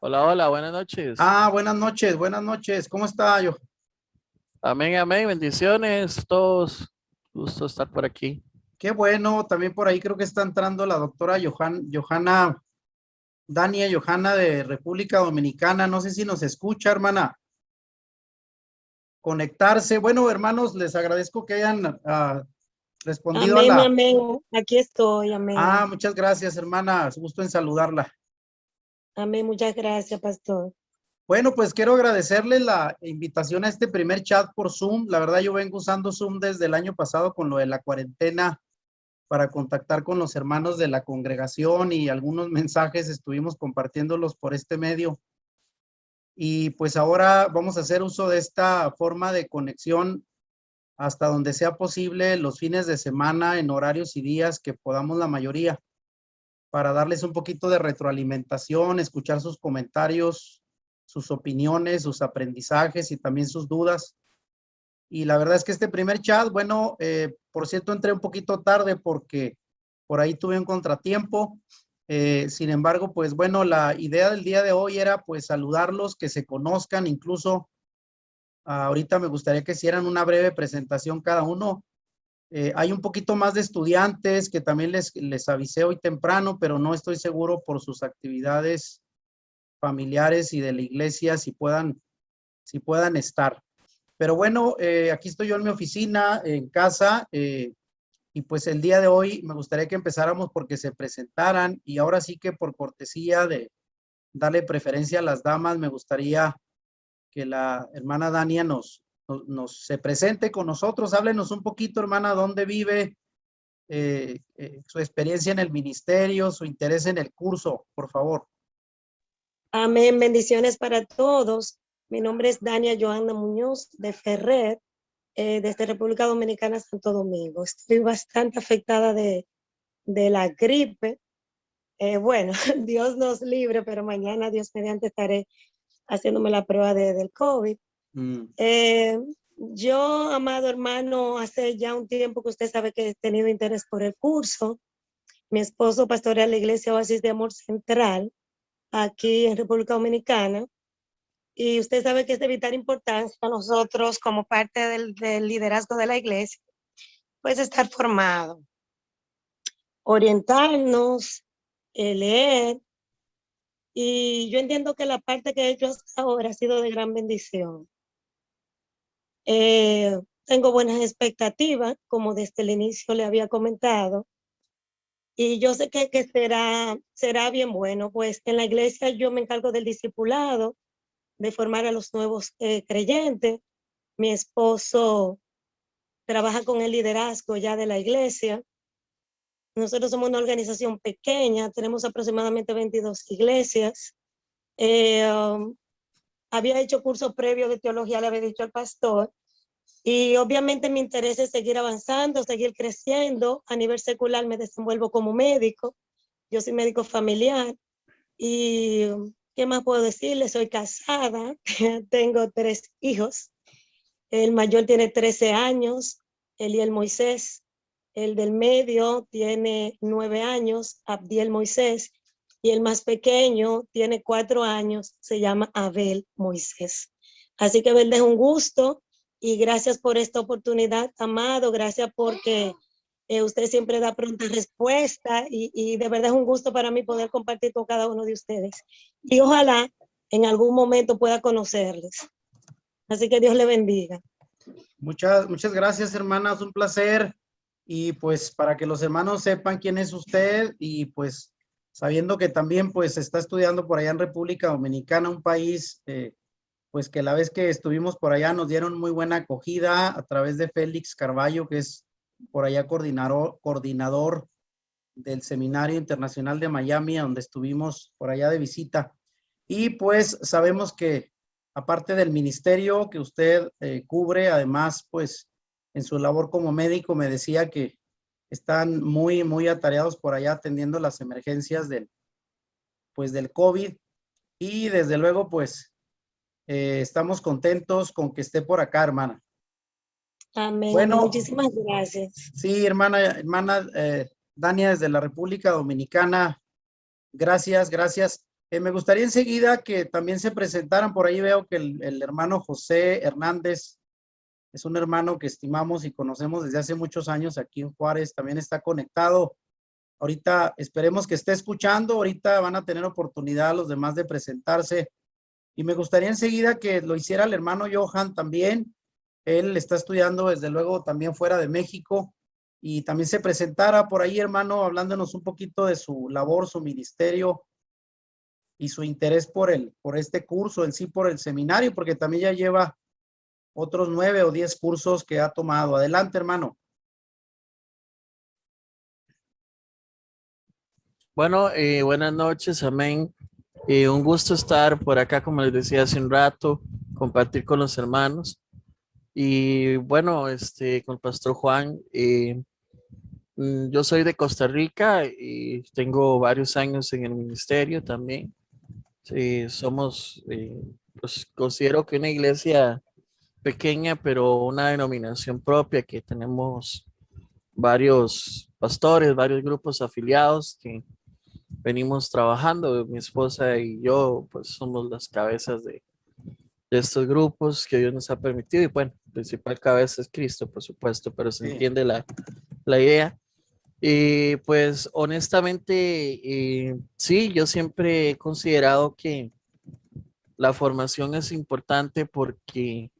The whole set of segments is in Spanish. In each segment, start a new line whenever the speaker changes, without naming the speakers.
Hola, hola, buenas noches.
Buenas noches, buenas noches. ¿Cómo está yo?
Amén, amén, bendiciones todos. Gusto estar por aquí.
Qué bueno, también por ahí creo que está entrando la doctora Johanna, Dania Johanna de República Dominicana. No sé si nos escucha, hermana. Conectarse. Bueno, hermanos, les agradezco que hayan respondido a
Amén,
la...
amén. Aquí estoy, amén.
Muchas gracias, hermana. Es gusto en saludarla.
Amén, muchas gracias, pastor.
Bueno, pues quiero agradecerle la invitación a este primer chat por Zoom. La verdad, yo vengo usando Zoom desde el año pasado con lo de la cuarentena para contactar con los hermanos de la congregación y algunos mensajes estuvimos compartiéndolos por este medio. Y pues ahora vamos a hacer uso de esta forma de conexión hasta donde sea posible los fines de semana en horarios y días que podamos la mayoría, para darles un poquito de retroalimentación, escuchar sus comentarios, sus opiniones, sus aprendizajes y también sus dudas. Y la verdad es que este primer chat, bueno, por cierto, entré un poquito tarde porque por ahí tuve un contratiempo. Sin embargo, pues bueno, la idea del día de hoy era pues saludarlos, que se conozcan, incluso ahorita me gustaría que hicieran una breve presentación cada uno. Hay un poquito más de estudiantes que también les avisé hoy temprano, pero no estoy seguro por sus actividades familiares y de la iglesia si puedan estar. Pero bueno, aquí estoy yo en mi oficina, en casa, y pues el día de hoy me gustaría que empezáramos porque se presentaran y ahora sí que por cortesía de darle preferencia a las damas, me gustaría que la hermana Dania nos se presente con nosotros. Háblenos un poquito, hermana, dónde vive, su experiencia en el ministerio, su interés en el curso, por favor.
Amén, bendiciones para todos. Mi nombre es Dania Johanna Muñoz de Ferrer, desde República Dominicana, Santo Domingo. Estoy bastante afectada de la gripe. Bueno, Dios nos libre, pero mañana, Dios mediante, estaré haciéndome la prueba del COVID. Eh, yo, amado hermano, hace ya un tiempo que usted sabe que he tenido interés por el curso. Mi esposo pastorea la iglesia Oasis de Amor Central, aquí en República Dominicana. Y usted sabe que es de vital importancia para nosotros, como parte del liderazgo de la iglesia, pues estar formado, orientarnos, leer. Y yo entiendo que la parte que he hecho hasta ahora ha sido de gran bendición. Tengo buenas expectativas, como desde el inicio le había comentado, y yo sé que será bien bueno, pues en la iglesia yo me encargo del discipulado, de formar a los nuevos creyentes. Mi esposo trabaja con el liderazgo ya de la iglesia. Nosotros somos una organización pequeña, tenemos aproximadamente 22 iglesias. Había hecho curso previo de teología, le había dicho al pastor, y obviamente mi interés es seguir avanzando, seguir creciendo. A nivel secular me desenvuelvo como médico, yo soy médico familiar. Y ¿qué más puedo decirle? Soy casada, tengo 3 hijos. El mayor tiene 13 años, Eliel Moisés. El del medio tiene 9 años, Abdiel Moisés. Y el más pequeño tiene 4 años, se llama Abel Moisés. Así que verles un gusto y gracias por esta oportunidad, amado. Gracias porque usted siempre da pronta respuesta y de verdad es un gusto para mí poder compartir con cada uno de ustedes. Y ojalá en algún momento pueda conocerles. Así que Dios le bendiga.
Muchas gracias, hermanas, un placer. Y pues para que los hermanos sepan quién es usted y pues sabiendo que también pues está estudiando por allá en República Dominicana, un país pues que la vez que estuvimos por allá nos dieron muy buena acogida a través de Félix Carballo, que es por allá coordinador del Seminario Internacional de Miami, donde estuvimos por allá de visita. Y pues sabemos que aparte del ministerio que usted cubre, además pues en su labor como médico me decía que están muy atareados por allá atendiendo las emergencias del COVID. Y desde luego pues estamos contentos con que esté por acá, hermana.
Amén, amén.
Bueno,
Muchísimas gracias.
sí, hermana Dania, desde la República Dominicana. Gracias. Me gustaría enseguida que también se presentaran. Por ahí veo que el hermano José Hernández es un hermano que estimamos y conocemos desde hace muchos años aquí en Juárez. También está conectado. Ahorita esperemos que esté escuchando. Ahorita van a tener oportunidad los demás de presentarse. Y me gustaría enseguida que lo hiciera el hermano Johan también. Él está estudiando desde luego también fuera de México. Y también se presentara por ahí, hermano, hablándonos un poquito de su labor, su ministerio y su interés por este curso, en sí por el seminario, porque también ya lleva otros 9 o 10 cursos que ha tomado. Adelante, hermano.
Bueno, buenas noches, amén. Un gusto estar por acá, como les decía hace un rato, compartir con los hermanos. Y bueno, con el pastor Juan, yo soy de Costa Rica y tengo varios años en el ministerio también. Sí, somos, pues considero que una iglesia pequeña, pero una denominación propia, que tenemos varios pastores, varios grupos afiliados que venimos trabajando. Mi esposa y yo, pues somos las cabezas de estos grupos que Dios nos ha permitido. Y bueno, la principal cabeza es Cristo, por supuesto, pero se
Sí.
entiende la idea. Y pues honestamente, sí, yo siempre he considerado que la formación es importante porque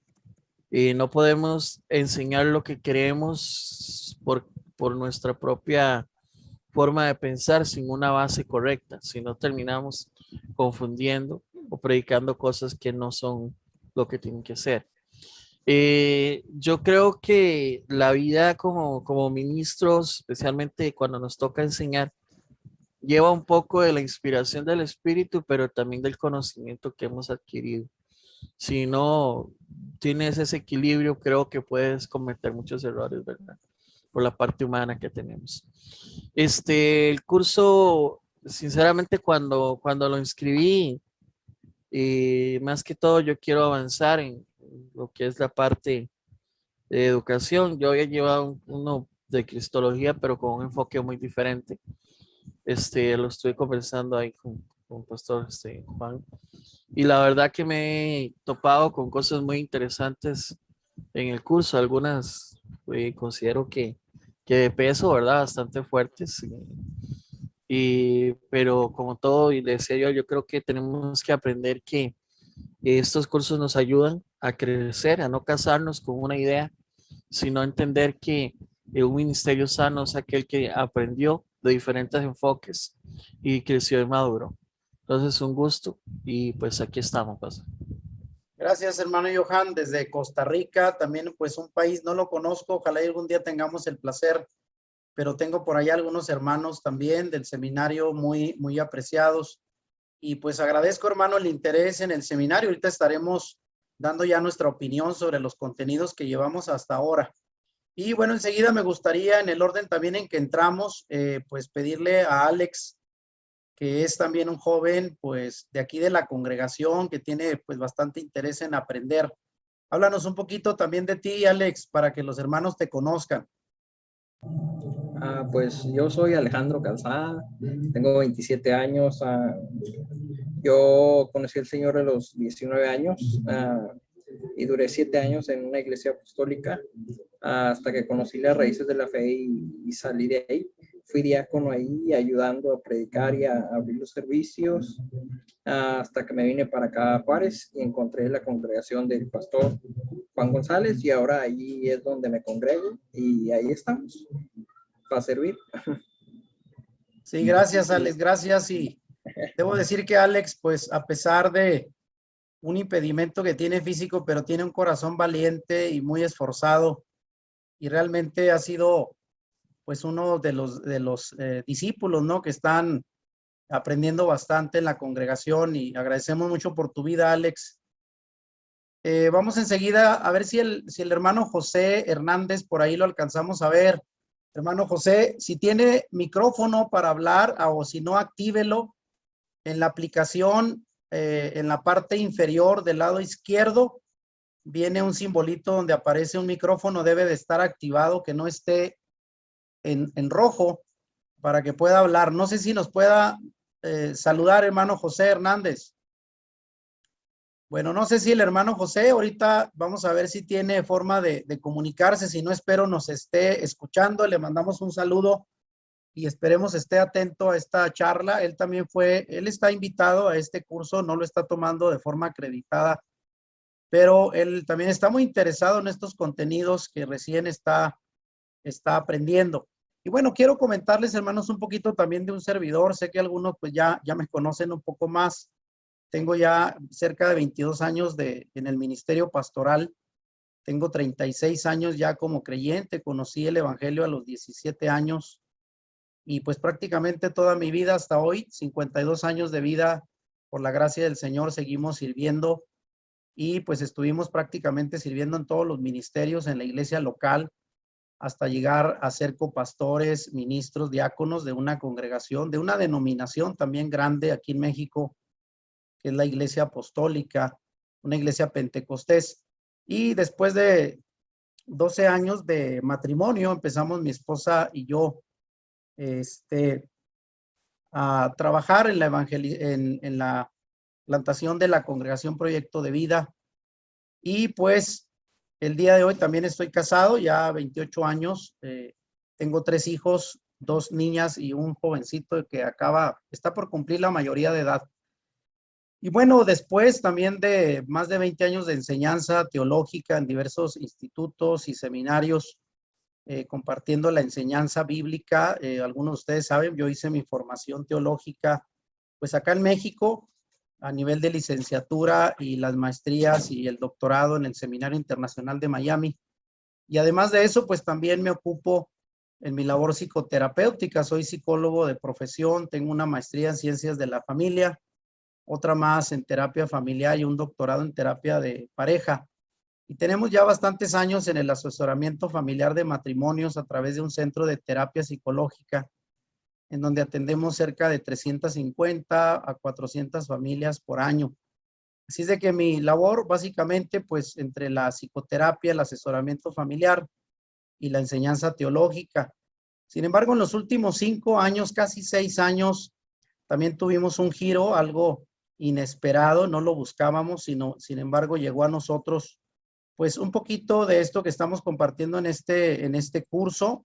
no podemos enseñar lo que queremos por nuestra propia forma de pensar sin una base correcta, si no terminamos confundiendo o predicando cosas que no son lo que tienen que ser. Yo creo que la vida como ministros, especialmente cuando nos toca enseñar, lleva un poco de la inspiración del Espíritu, pero también del conocimiento que hemos adquirido. Si no tienes ese equilibrio, creo que puedes cometer muchos errores, ¿verdad? Por la parte humana que tenemos. El curso, sinceramente, cuando lo inscribí, más que todo yo quiero avanzar en lo que es la parte de educación. Yo había llevado uno de Cristología, pero con un enfoque muy diferente. Lo estoy conversando ahí con Pastor Juan. Y la verdad que me he topado con cosas muy interesantes en el curso. Algunas considero que de peso, ¿verdad? Bastante fuertes. Pero como todo, y le decía yo creo que tenemos que aprender que estos cursos nos ayudan a crecer, a no casarnos con una idea, sino entender que un ministerio sano es aquel que aprendió de diferentes enfoques y creció y maduró. Entonces, un gusto y pues aquí estamos, pastor.
Gracias, hermano Johan, desde Costa Rica, también pues un país, no lo conozco, ojalá algún día tengamos el placer, pero tengo por allá algunos hermanos también del seminario muy, muy apreciados. Y pues agradezco, hermano, el interés en el seminario. Ahorita estaremos dando ya nuestra opinión sobre los contenidos que llevamos hasta ahora. Y bueno, enseguida me gustaría, en el orden también en que entramos, pues pedirle a Alex, que es también un joven, pues de aquí de la congregación, que tiene pues bastante interés en aprender. Háblanos un poquito también de ti, Alex, para que los hermanos te conozcan.
Pues yo soy Alejandro Calzada, tengo 27 años. Yo conocí al Señor a los 19 años y duré 7 años en una iglesia apostólica hasta que conocí las raíces de la fe y salí de ahí. Fui diácono ahí ayudando a predicar y a abrir los servicios hasta que me vine para acá a Juárez y encontré la congregación del pastor Juan González y ahora ahí es donde me congrego y ahí estamos para servir.
Sí, gracias, Alex, gracias. Y debo decir que Alex, pues a pesar de un impedimento que tiene físico, pero tiene un corazón valiente y muy esforzado, y realmente ha sido pues uno de los discípulos, ¿no? Que están aprendiendo bastante en la congregación, y agradecemos mucho por tu vida, Alex. Vamos enseguida a ver si el hermano José Hernández por ahí lo alcanzamos a ver. Hermano José, si tiene micrófono para hablar o si no, actívelo en la aplicación. En la parte inferior del lado izquierdo viene un simbolito donde aparece un micrófono, debe de estar activado, que no esté en rojo, para que pueda hablar. No sé si nos pueda saludar, hermano José Hernández. Bueno, no sé si el hermano José, ahorita vamos a ver si tiene forma de comunicarse, si no espero nos esté escuchando, le mandamos un saludo y esperemos esté atento a esta charla. Él también él está invitado a este curso, no lo está tomando de forma acreditada, pero él también está muy interesado en estos contenidos que recién está aprendiendo. Y bueno, quiero comentarles, hermanos, un poquito también de un servidor. Sé que algunos pues ya me conocen un poco más. Tengo ya cerca de 22 años en el ministerio pastoral. Tengo 36 años ya como creyente. Conocí el evangelio a los 17 años. Y pues prácticamente toda mi vida hasta hoy, 52 años de vida, por la gracia del Señor, seguimos sirviendo. Y pues estuvimos prácticamente sirviendo en todos los ministerios en la iglesia local, hasta llegar a ser copastores, ministros, diáconos de una congregación, de una denominación también grande aquí en México, que es la Iglesia Apostólica, una iglesia pentecostés. Y después de 12 años de matrimonio, empezamos mi esposa y yo a trabajar en la plantación de la Congregación Proyecto de Vida. Y pues el día de hoy también estoy casado, ya 28 años. Tengo 3 hijos, 2 niñas y un jovencito que está por cumplir la mayoría de edad. Y bueno, después también de más de 20 años de enseñanza teológica en diversos institutos y seminarios, compartiendo la enseñanza bíblica. Algunos de ustedes saben, yo hice mi formación teológica, pues acá en México, a nivel de licenciatura y las maestrías y el doctorado en el Seminario Internacional de Miami. Y además de eso, pues también me ocupo en mi labor psicoterapéutica. Soy psicólogo de profesión, tengo una maestría en ciencias de la familia, otra más en terapia familiar y un doctorado en terapia de pareja. Y tenemos ya bastantes años en el asesoramiento familiar de matrimonios a través de un centro de terapia psicológica, en donde atendemos cerca de 350 a 400 familias por año. Así es de que mi labor básicamente, pues entre la psicoterapia, el asesoramiento familiar y la enseñanza teológica. Sin embargo, en los últimos 5 años, casi 6 años, también tuvimos un giro, algo inesperado, no lo buscábamos, sin embargo, llegó a nosotros pues un poquito de esto que estamos compartiendo en este curso,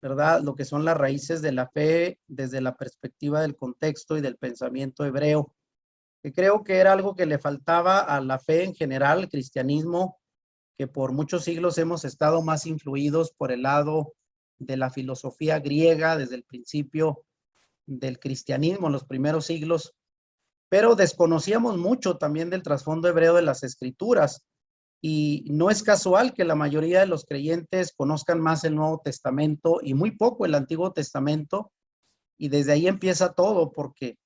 ¿verdad? Lo que son las raíces de la fe desde la perspectiva del contexto y del pensamiento hebreo, que creo que era algo que le faltaba a la fe en general, el cristianismo, que por muchos siglos hemos estado más influidos por el lado de la filosofía griega desde el principio del cristianismo, en los primeros siglos, pero desconocíamos mucho también del trasfondo hebreo de las escrituras. Y no es casual que la mayoría de los creyentes conozcan más el Nuevo Testamento y muy poco el Antiguo Testamento. Y desde ahí empieza todo, porque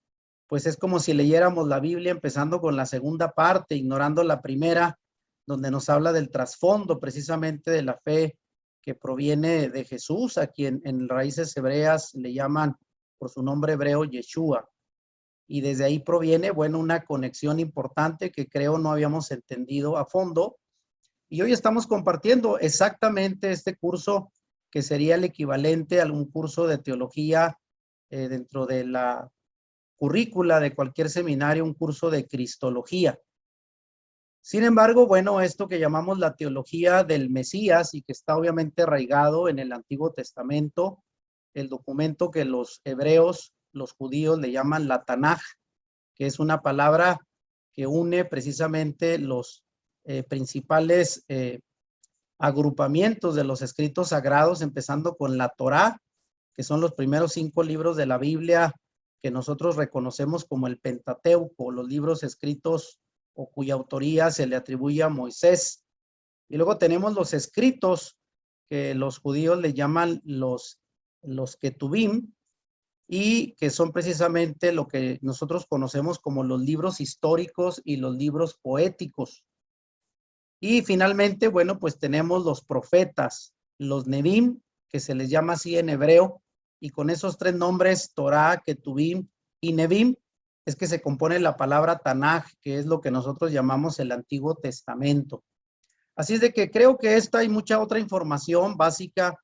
pues es como si leyéramos la Biblia empezando con la segunda parte, ignorando la primera, donde nos habla del trasfondo precisamente de la fe que proviene de Jesús, a quien en raíces hebreas le llaman por su nombre hebreo Yeshua. Y desde ahí proviene, bueno, una conexión importante que creo no habíamos entendido a fondo. Y hoy estamos compartiendo exactamente este curso que sería el equivalente a un curso de teología dentro de la currícula de cualquier seminario, un curso de cristología. Sin embargo, bueno, esto que llamamos la teología del Mesías y que está obviamente arraigado en el Antiguo Testamento, el documento que los hebreos, los judíos le llaman la Tanaj, que es una palabra que une precisamente los principales agrupamientos de los escritos sagrados, empezando con la Torá, que son los primeros 5 libros de la Biblia que nosotros reconocemos como el Pentateuco, los libros escritos o cuya autoría se le atribuye a Moisés. Y luego tenemos los escritos que los judíos le llaman los Ketubim, y que son precisamente lo que nosotros conocemos como los libros históricos y los libros poéticos. Y finalmente, bueno, pues tenemos los profetas, los Nebim, que se les llama así en hebreo, y con esos 3 nombres, Torá, Ketubim y Nebim, es que se compone la palabra Tanaj, que es lo que nosotros llamamos el Antiguo Testamento. Así es de que creo que esta y mucha otra información básica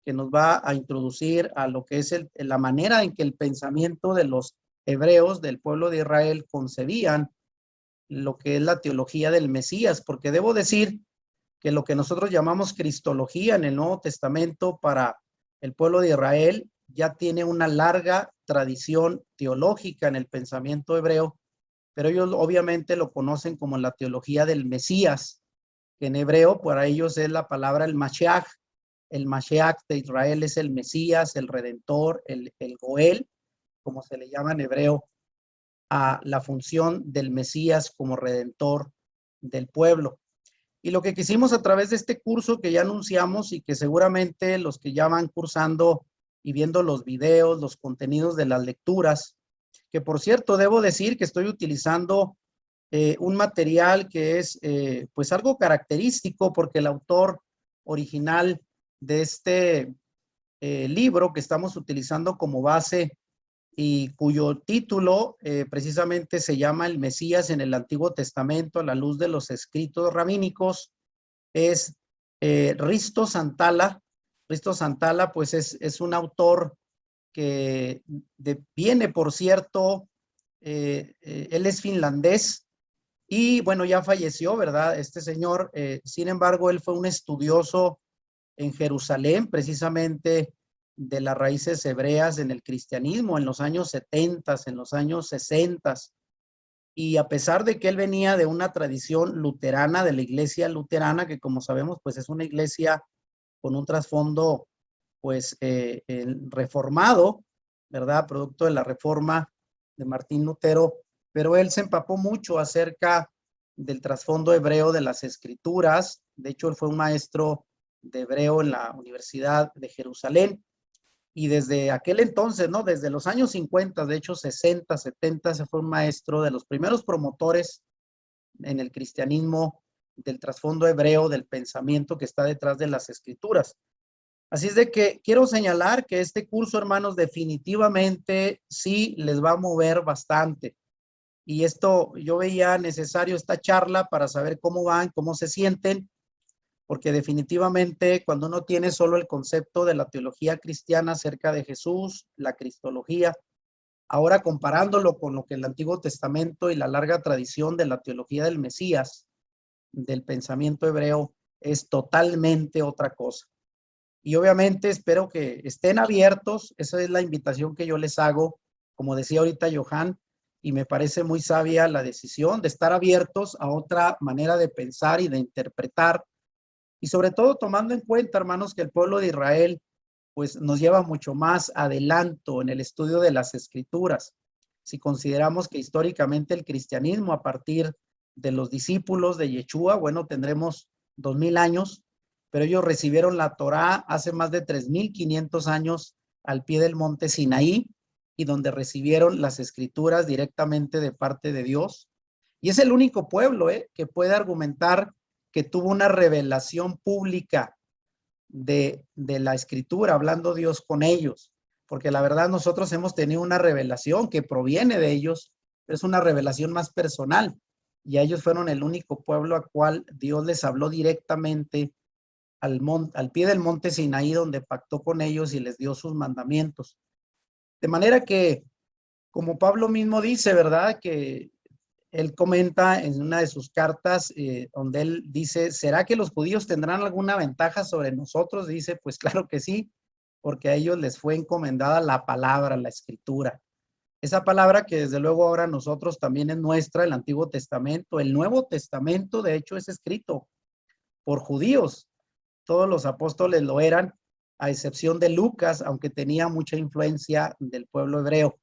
que nos va a introducir a lo que es la manera en que el pensamiento de los hebreos del pueblo de Israel concebían lo que es la teología del Mesías, porque debo decir que lo que nosotros llamamos cristología en el Nuevo Testamento para el pueblo de Israel ya tiene una larga tradición teológica en el pensamiento hebreo, pero ellos obviamente lo conocen como la teología del Mesías, que en hebreo para ellos es la palabra el Mashiach. El Mashiach de Israel es el Mesías, el Redentor, el Goel, como se le llama en hebreo, a la función del Mesías como Redentor del pueblo. Y lo que quisimos a través de este curso que ya anunciamos y que seguramente los que ya van cursando y viendo los videos, los contenidos de las lecturas, que por cierto debo decir que estoy utilizando un material que es pues algo característico porque el autor original de este libro que estamos utilizando como base y cuyo título precisamente se llama El Mesías en el Antiguo Testamento a la luz de los escritos rabínicos, es Risto Santala. Risto Santala pues es un autor que viene, por cierto, él es finlandés y bueno, ya falleció, ¿verdad? Este señor, sin embargo, él fue un estudioso en Jerusalén, precisamente de las raíces hebreas en el cristianismo en los años 70, en los años 60. Y a pesar de que él venía de una tradición luterana, de la iglesia luterana, que como sabemos, pues es una iglesia con un trasfondo, pues, reformado, ¿verdad? Producto de la reforma de Martín Lutero, pero él se empapó mucho acerca del trasfondo hebreo de las escrituras. De hecho, él fue un maestro de hebreo en la Universidad de Jerusalén. Y desde aquel entonces, ¿no? Desde los años 50, de hecho 60, 70, se fue un maestro de los primeros promotores en el cristianismo del trasfondo hebreo, del pensamiento que está detrás de las escrituras. Así es de que quiero señalar que este curso, hermanos, definitivamente sí les va a mover bastante. Y esto, yo veía necesario esta charla para saber cómo van, cómo se sienten, porque definitivamente cuando uno tiene solo el concepto de la teología cristiana acerca de Jesús, la cristología, ahora comparándolo con lo que el Antiguo Testamento y la larga tradición de la teología del Mesías, del pensamiento hebreo, es totalmente otra cosa. Y obviamente espero que estén abiertos, esa es la invitación que yo les hago, como decía ahorita Johan, y me parece muy sabia la decisión de estar abiertos a otra manera de pensar y de interpretar, y sobre todo tomando en cuenta, hermanos, que el pueblo de Israel pues nos lleva mucho más adelanto en el estudio de las escrituras. Si consideramos que históricamente el cristianismo a partir de los discípulos de Yeshua, bueno, tendremos 2000 años, pero ellos recibieron la Torá hace más de 3500 años al pie del monte Sinaí y donde recibieron las escrituras directamente de parte de Dios. Y es el único pueblo que puede argumentar que tuvo una revelación pública de la escritura, hablando Dios con ellos, porque la verdad nosotros hemos tenido una revelación que proviene de ellos, es una revelación más personal, y ellos fueron el único pueblo al cual Dios les habló directamente al pie del monte Sinaí, donde pactó con ellos y les dio sus mandamientos. De manera que, como Pablo mismo dice, ¿verdad? Que él comenta en una de sus cartas donde él dice, ¿será que los judíos tendrán alguna ventaja sobre nosotros? Dice, pues claro que sí, porque a ellos les fue encomendada la palabra, la escritura. Esa palabra que desde luego ahora nosotros también es nuestra, el Antiguo Testamento. El Nuevo Testamento, de hecho, es escrito por judíos. Todos los apóstoles lo eran, a excepción de Lucas, aunque tenía mucha influencia del pueblo hebreo.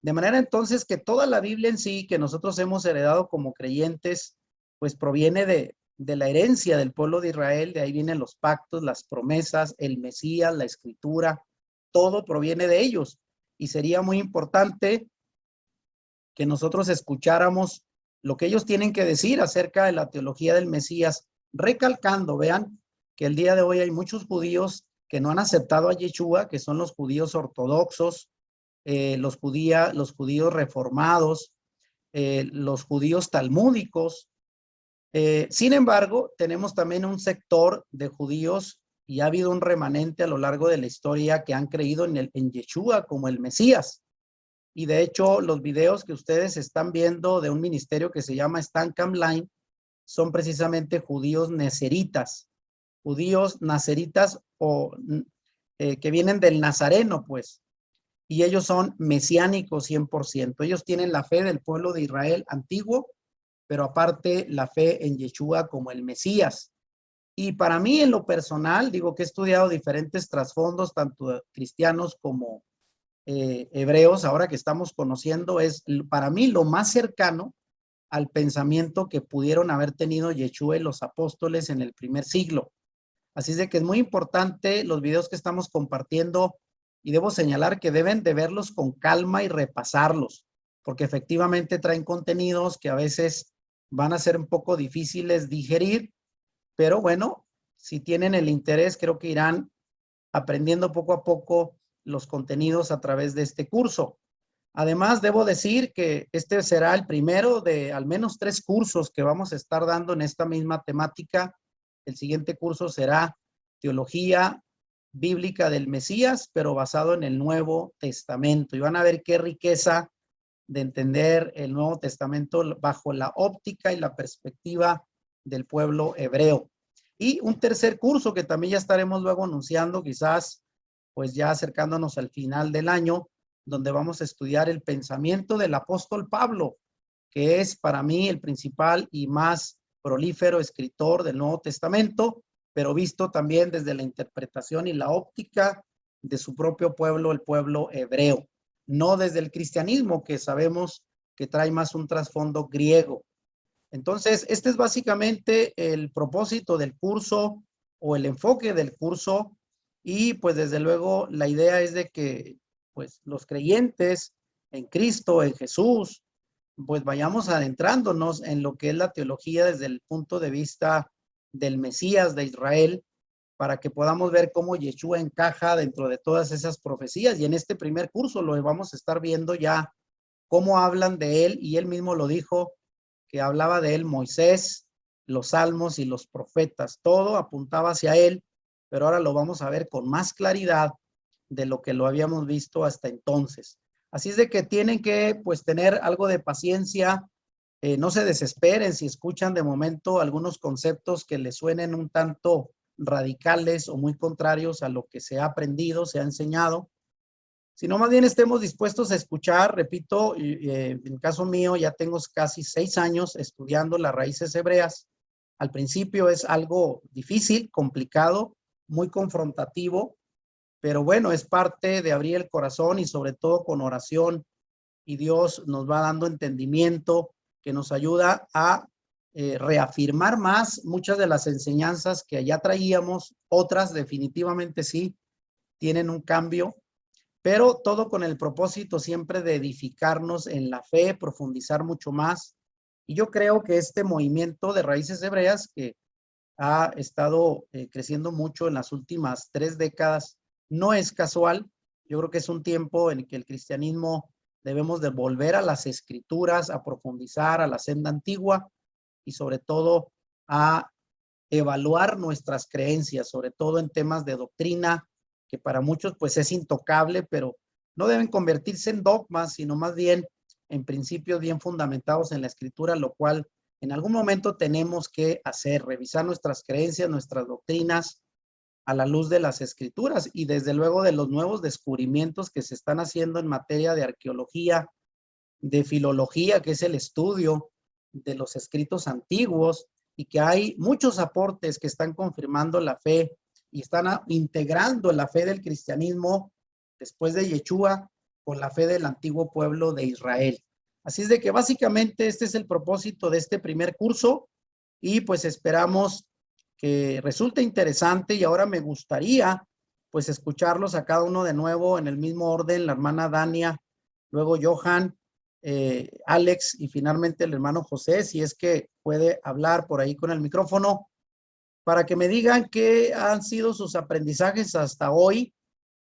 De manera entonces que toda la Biblia en sí, que nosotros hemos heredado como creyentes, pues proviene de la herencia del pueblo de Israel, de ahí vienen los pactos, las promesas, el Mesías, la escritura, todo proviene de ellos. Y sería muy importante que nosotros escucháramos lo que ellos tienen que decir acerca de la teología del Mesías, recalcando, vean, que el día de hoy hay muchos judíos que no han aceptado a Yeshua, que son los judíos ortodoxos, los judíos reformados, los judíos talmúdicos. Sin embargo, tenemos también un sector de judíos y ha habido un remanente a lo largo de la historia que han creído en Yeshua como el Mesías. Y de hecho, los videos que ustedes están viendo de un ministerio que se llama Stancam Line son precisamente judíos nazeritas o que vienen del Nazareno, pues. Y ellos son mesiánicos 100%. Ellos tienen la fe del pueblo de Israel antiguo, pero aparte la fe en Yeshua como el Mesías. Y para mí, en lo personal, digo que he estudiado diferentes trasfondos, tanto cristianos como hebreos, ahora que estamos conociendo, es para mí lo más cercano al pensamiento que pudieron haber tenido Yeshua y los apóstoles en el primer siglo. Así es de que es muy importante los videos que estamos compartiendo, y debo señalar que deben de verlos con calma y repasarlos, porque efectivamente traen contenidos que a veces van a ser un poco difíciles digerir, pero bueno, si tienen el interés, creo que irán aprendiendo poco a poco los contenidos a través de este curso. Además, debo decir que este será el primero de al menos 3 cursos que vamos a estar dando en esta misma temática. El siguiente curso será Teología Bíblica del Mesías, pero basado en el Nuevo Testamento. Y van a ver qué riqueza de entender el Nuevo Testamento bajo la óptica y la perspectiva del pueblo hebreo. Y un tercer curso que también ya estaremos luego anunciando, quizás pues ya acercándonos al final del año, donde vamos a estudiar el pensamiento del apóstol Pablo, que es para mí el principal y más prolífero escritor del Nuevo Testamento, pero visto también desde la interpretación y la óptica de su propio pueblo, el pueblo hebreo, no desde el cristianismo, que sabemos que trae más un trasfondo griego. Entonces, este es básicamente el propósito del curso o el enfoque del curso, y pues desde luego la idea es de que pues los creyentes en Cristo, en Jesús, pues vayamos adentrándonos en lo que es la teología desde el punto de vista del Mesías de Israel, para que podamos ver cómo Yeshua encaja dentro de todas esas profecías. Y en este primer curso lo vamos a estar viendo ya cómo hablan de él, y él mismo lo dijo, que hablaba de él Moisés, los salmos y los profetas. Todo apuntaba hacia él, pero ahora lo vamos a ver con más claridad de lo que lo habíamos visto hasta entonces. Así es de que tienen que pues tener algo de paciencia, no se desesperen si escuchan de momento algunos conceptos que les suenen un tanto radicales o muy contrarios a lo que se ha aprendido, se ha enseñado, sino más bien estemos dispuestos a escuchar. Repito, en el caso mío ya tengo casi 6 años estudiando las raíces hebreas. Al principio es algo difícil, complicado, muy confrontativo, pero bueno, es parte de abrir el corazón y sobre todo con oración, y Dios nos va dando entendimiento que nos ayuda a reafirmar más muchas de las enseñanzas que ya traíamos. Otras definitivamente sí tienen un cambio, pero todo con el propósito siempre de edificarnos en la fe, profundizar mucho más. Y yo creo que este movimiento de raíces hebreas, que ha estado creciendo mucho en las últimas 3 décadas, no es casual. Yo creo que es un tiempo en el que el cristianismo debemos de volver a las escrituras, a profundizar a la senda antigua, y sobre todo a evaluar nuestras creencias, sobre todo en temas de doctrina, que para muchos pues es intocable, pero no deben convertirse en dogmas, sino más bien en principios bien fundamentados en la escritura, lo cual en algún momento tenemos que hacer, revisar nuestras creencias, nuestras doctrinas a la luz de las escrituras, y desde luego de los nuevos descubrimientos que se están haciendo en materia de arqueología, de filología, que es el estudio de los escritos antiguos, y que hay muchos aportes que están confirmando la fe y están integrando la fe del cristianismo después de Yeshua con la fe del antiguo pueblo de Israel. Así es de que básicamente este es el propósito de este primer curso, y pues esperamos que resulte interesante. Y ahora me gustaría pues escucharlos a cada uno de nuevo en el mismo orden: la hermana Dania, luego Johan, Alex y finalmente el hermano José, si es que puede hablar por ahí con el micrófono, para que me digan qué han sido sus aprendizajes hasta hoy,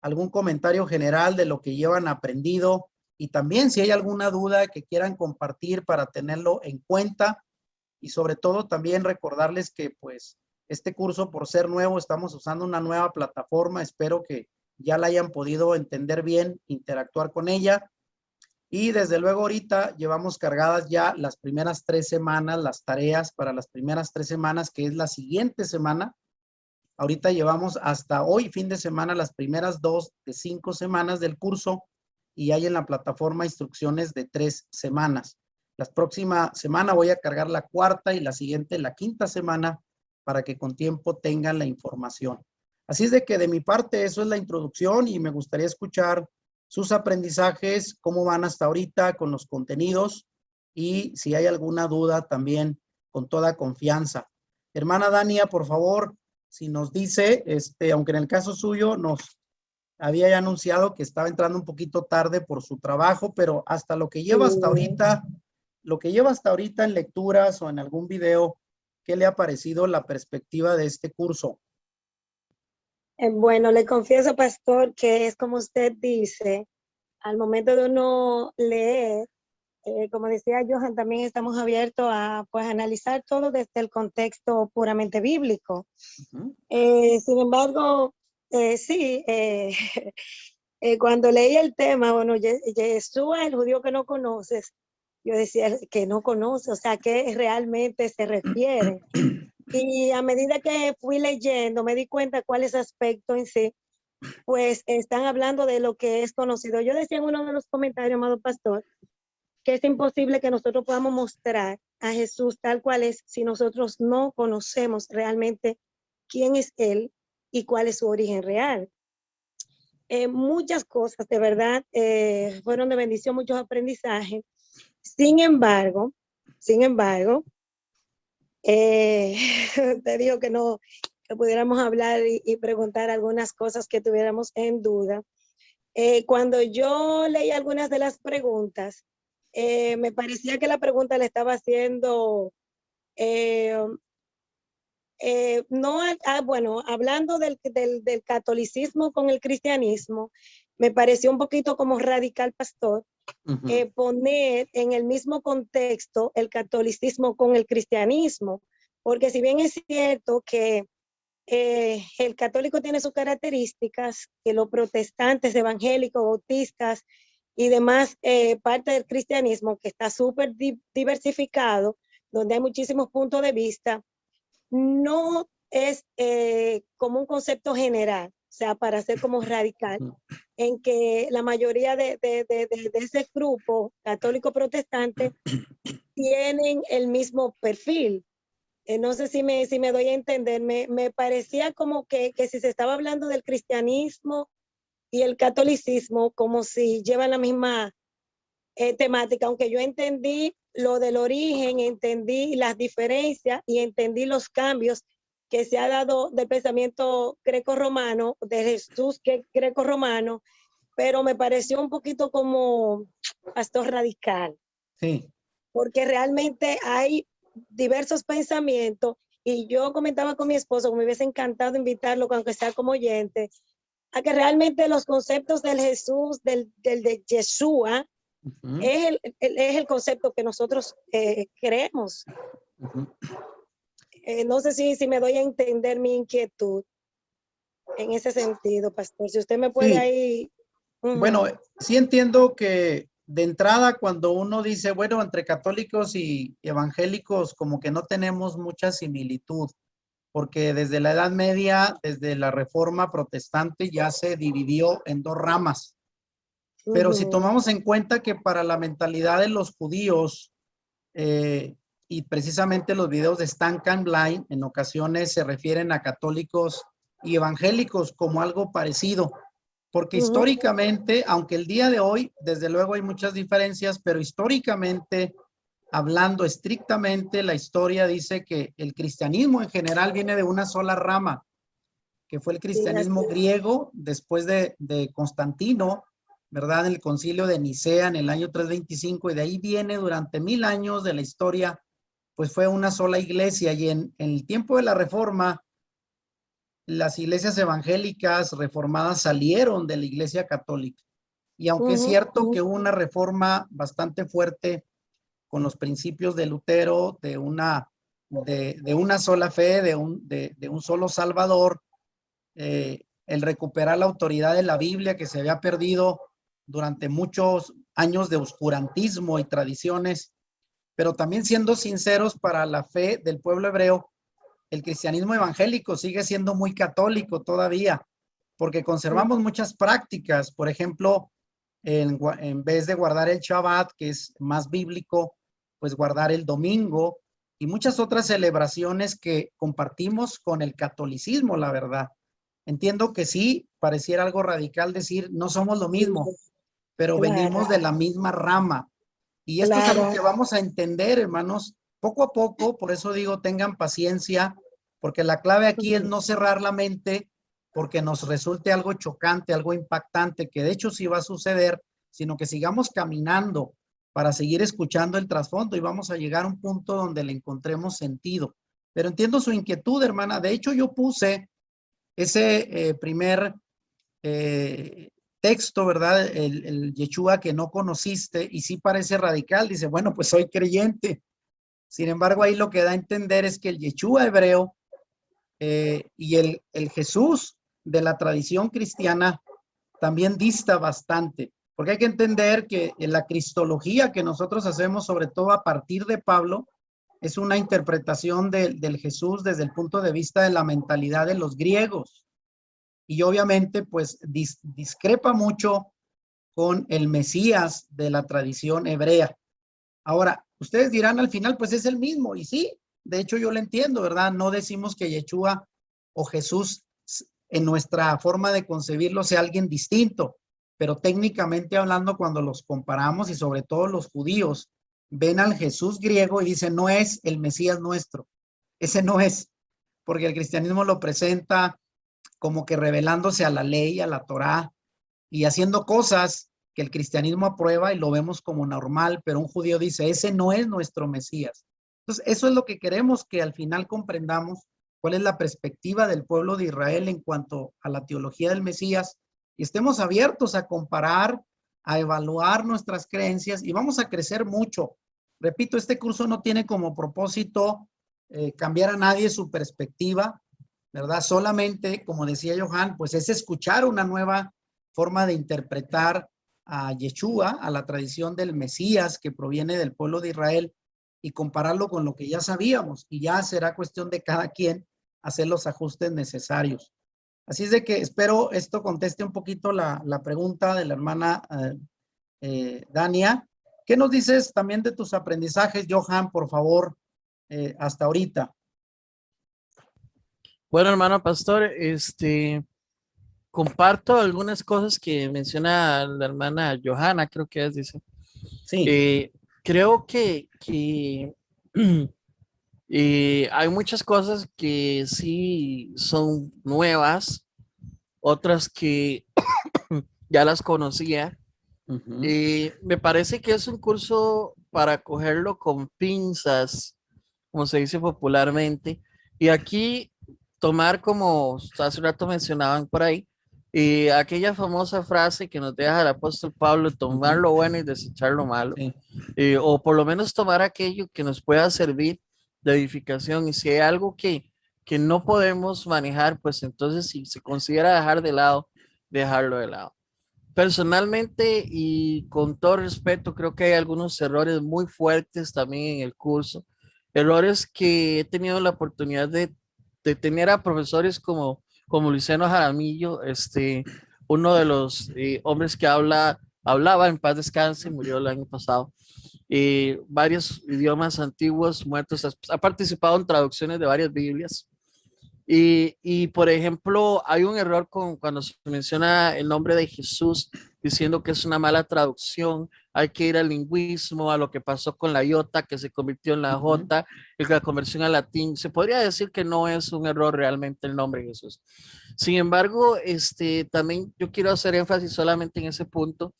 algún comentario general de lo que llevan aprendido, y también si hay alguna duda que quieran compartir para tenerlo en cuenta. Y sobre todo también recordarles que pues este curso, por ser nuevo, estamos usando una nueva plataforma. Espero que ya la hayan podido entender bien, interactuar con ella. Y desde luego ahorita llevamos cargadas ya las primeras 3 semanas, las tareas para las primeras 3 semanas, que es la siguiente semana. Ahorita llevamos hasta hoy, fin de semana, las primeras 2 de 5 semanas del curso y hay en la plataforma instrucciones de 3 semanas. La próxima semana voy a cargar la 4ª y la siguiente la 5ª semana para que con tiempo tengan la información. Así es de que de mi parte eso es la introducción y me gustaría escuchar sus aprendizajes, cómo van hasta ahorita con los contenidos y si hay alguna duda también con toda confianza. Hermana Dania, por favor, si nos dice, aunque en el caso suyo nos había ya anunciado que estaba entrando un poquito tarde por su trabajo, pero hasta lo que lleva hasta ahorita, en lecturas o en algún video, ¿qué le ha parecido la perspectiva de este curso?
Bueno, le confieso, pastor, que es como usted dice, al momento de uno leer, como decía Johan, también estamos abiertos a pues, analizar todo desde el contexto puramente bíblico. Sin embargo, sí, cuando leí el tema, bueno, Yeshua, el judío que no conoces, yo decía que no conoce, o sea, ¿a qué realmente se refiere? Y a medida que fui leyendo, me di cuenta cuáles aspectos en sí, pues están hablando de lo que es conocido. Yo decía en uno de los comentarios, amado pastor, que es imposible que nosotros podamos mostrar a Jesús tal cual es si nosotros no conocemos realmente quién es Él y cuál es su origen real. Muchas cosas, de verdad, fueron de bendición, muchos aprendizajes. Sin embargo, te digo que no, que pudiéramos hablar y preguntar algunas cosas que tuviéramos en duda. Cuando yo leí algunas de las preguntas, me parecía que la pregunta le estaba haciendo, no, bueno, hablando del catolicismo con el cristianismo, me pareció un poquito como radical, pastor, poner en el mismo contexto el catolicismo con el cristianismo, porque si bien es cierto que el católico tiene sus características, que los protestantes, evangélicos, bautistas y demás parte del cristianismo que está súper diversificado, donde hay muchísimos puntos de vista, no es como un concepto general, o sea, para ser como radical, en que la mayoría de ese grupo católico protestante tienen el mismo perfil. No sé si me doy a entender, me parecía como que si se estaba hablando del cristianismo y el catolicismo, como si llevan la misma temática, aunque yo entendí lo del origen, entendí las diferencias y entendí los cambios que se ha dado del pensamiento greco-romano, de Jesús greco-romano, pero me pareció un poquito como pastor radical.
Sí.
Porque realmente hay diversos pensamientos y yo comentaba con mi esposo que me hubiese encantado invitarlo, aunque sea como oyente, a que realmente los conceptos del Jesús, del de Yeshua, es el concepto que nosotros creemos. No sé si me doy a entender mi inquietud en ese sentido, pastor. Si usted me puede ahí...
Bueno, sí entiendo que de entrada cuando uno dice, bueno, entre católicos y evangélicos como que no tenemos mucha similitud, porque desde la Edad Media, desde la Reforma Protestante ya se dividió en 2 ramas. Pero si tomamos en cuenta que para la mentalidad de los judíos, y precisamente los videos de Stan Blind en ocasiones se refieren a católicos y evangélicos como algo parecido, porque históricamente, aunque el día de hoy, desde luego hay muchas diferencias, pero históricamente, hablando estrictamente, la historia dice que el cristianismo en general viene de una sola rama, que fue el cristianismo griego después de Constantino, ¿verdad? En el concilio de Nicea en el año 325, y de ahí viene durante 1000 años de la historia, pues fue una sola iglesia, y en el tiempo de la Reforma, las iglesias evangélicas reformadas salieron de la iglesia católica. Y aunque es cierto que hubo una reforma bastante fuerte con los principios de Lutero, de una sola fe, de un solo Salvador, el recuperar la autoridad de la Biblia que se había perdido durante muchos años de oscurantismo y tradiciones, pero también siendo sinceros, para la fe del pueblo hebreo, el cristianismo evangélico sigue siendo muy católico todavía, porque conservamos muchas prácticas. Por ejemplo, en vez de guardar el Shabbat, que es más bíblico, pues guardar el domingo y muchas otras celebraciones que compartimos con el catolicismo, la verdad. Entiendo que sí, pareciera algo radical decir, no somos lo mismo, pero venimos de la misma rama. Y esto es algo que vamos a entender, hermanos, poco a poco. Por eso digo, tengan paciencia, porque la clave aquí es no cerrar la mente porque nos resulte algo chocante, algo impactante, que de hecho sí va a suceder, sino que sigamos caminando para seguir escuchando el trasfondo y vamos a llegar a un punto donde le encontremos sentido. Pero entiendo su inquietud, hermana. De hecho, yo puse ese primer texto, ¿verdad? El Yeshua que no conociste, y sí parece radical. Dice, bueno, pues soy creyente. Sin embargo, ahí lo que da a entender es que el Yeshua hebreo y el Jesús de la tradición cristiana también dista bastante, porque hay que entender que la cristología que nosotros hacemos, sobre todo a partir de Pablo, es una interpretación del Jesús desde el punto de vista de la mentalidad de los griegos. Y obviamente, pues, discrepa mucho con el Mesías de la tradición hebrea. Ahora, ustedes dirán al final, pues es el mismo, y sí, de hecho yo lo entiendo, ¿verdad? No decimos que Yeshua o Jesús en nuestra forma de concebirlo sea alguien distinto, pero técnicamente hablando, cuando los comparamos, y sobre todo los judíos, ven al Jesús griego y dicen, no es el Mesías nuestro, ese no es, porque el cristianismo lo presenta como que revelándose a la ley, a la Torá, y haciendo cosas que el cristianismo aprueba y lo vemos como normal, pero un judío dice, ese no es nuestro Mesías. Entonces, eso es lo que queremos que al final comprendamos, cuál es la perspectiva del pueblo de Israel en cuanto a la teología del Mesías, y estemos abiertos a comparar, a evaluar nuestras creencias, y vamos a crecer mucho. Repito, este curso no tiene como propósito cambiar a nadie su perspectiva, ¿verdad? Solamente, como decía Johan, pues es escuchar una nueva forma de interpretar a Yeshua, a la tradición del Mesías que proviene del pueblo de Israel, y compararlo con lo que ya sabíamos, y ya será cuestión de cada quien hacer los ajustes necesarios. Así es de que espero esto conteste un poquito la pregunta de la hermana Dania. ¿Qué nos dices también de tus aprendizajes, Johan, por favor, hasta ahorita?
Bueno, hermano pastor, comparto algunas cosas que menciona la hermana Johanna, creo que es, dice.
Sí.
Creo que hay muchas cosas que sí son nuevas, otras que ya las conocía. Me parece que es un curso para cogerlo con pinzas, como se dice popularmente. Y aquí tomar, como hace un rato mencionaban por ahí, aquella famosa frase que nos deja el apóstol Pablo, tomar lo bueno y desechar lo malo,
Sí.
O por lo menos tomar aquello que nos pueda servir de edificación. Y si hay algo que no podemos manejar, pues entonces si se considera dejar de lado, dejarlo de lado. Personalmente y con todo respeto, creo que hay algunos errores muy fuertes también en el curso, errores que he tenido la oportunidad de tener a profesores como Luciano Jaramillo, uno de los hombres que hablaba, en paz descanse, murió el año pasado, varios idiomas antiguos muertos, ha participado en traducciones de varias Biblias. Por ejemplo, hay un error cuando se menciona el nombre de Jesús, diciendo que es una mala traducción. Hay que ir al lingüismo, a lo que pasó con la iota, que se convirtió en la J, la conversión al latín. Se podría decir que no es un error realmente el nombre de Jesús. Sin embargo, también yo quiero hacer énfasis solamente en ese punto.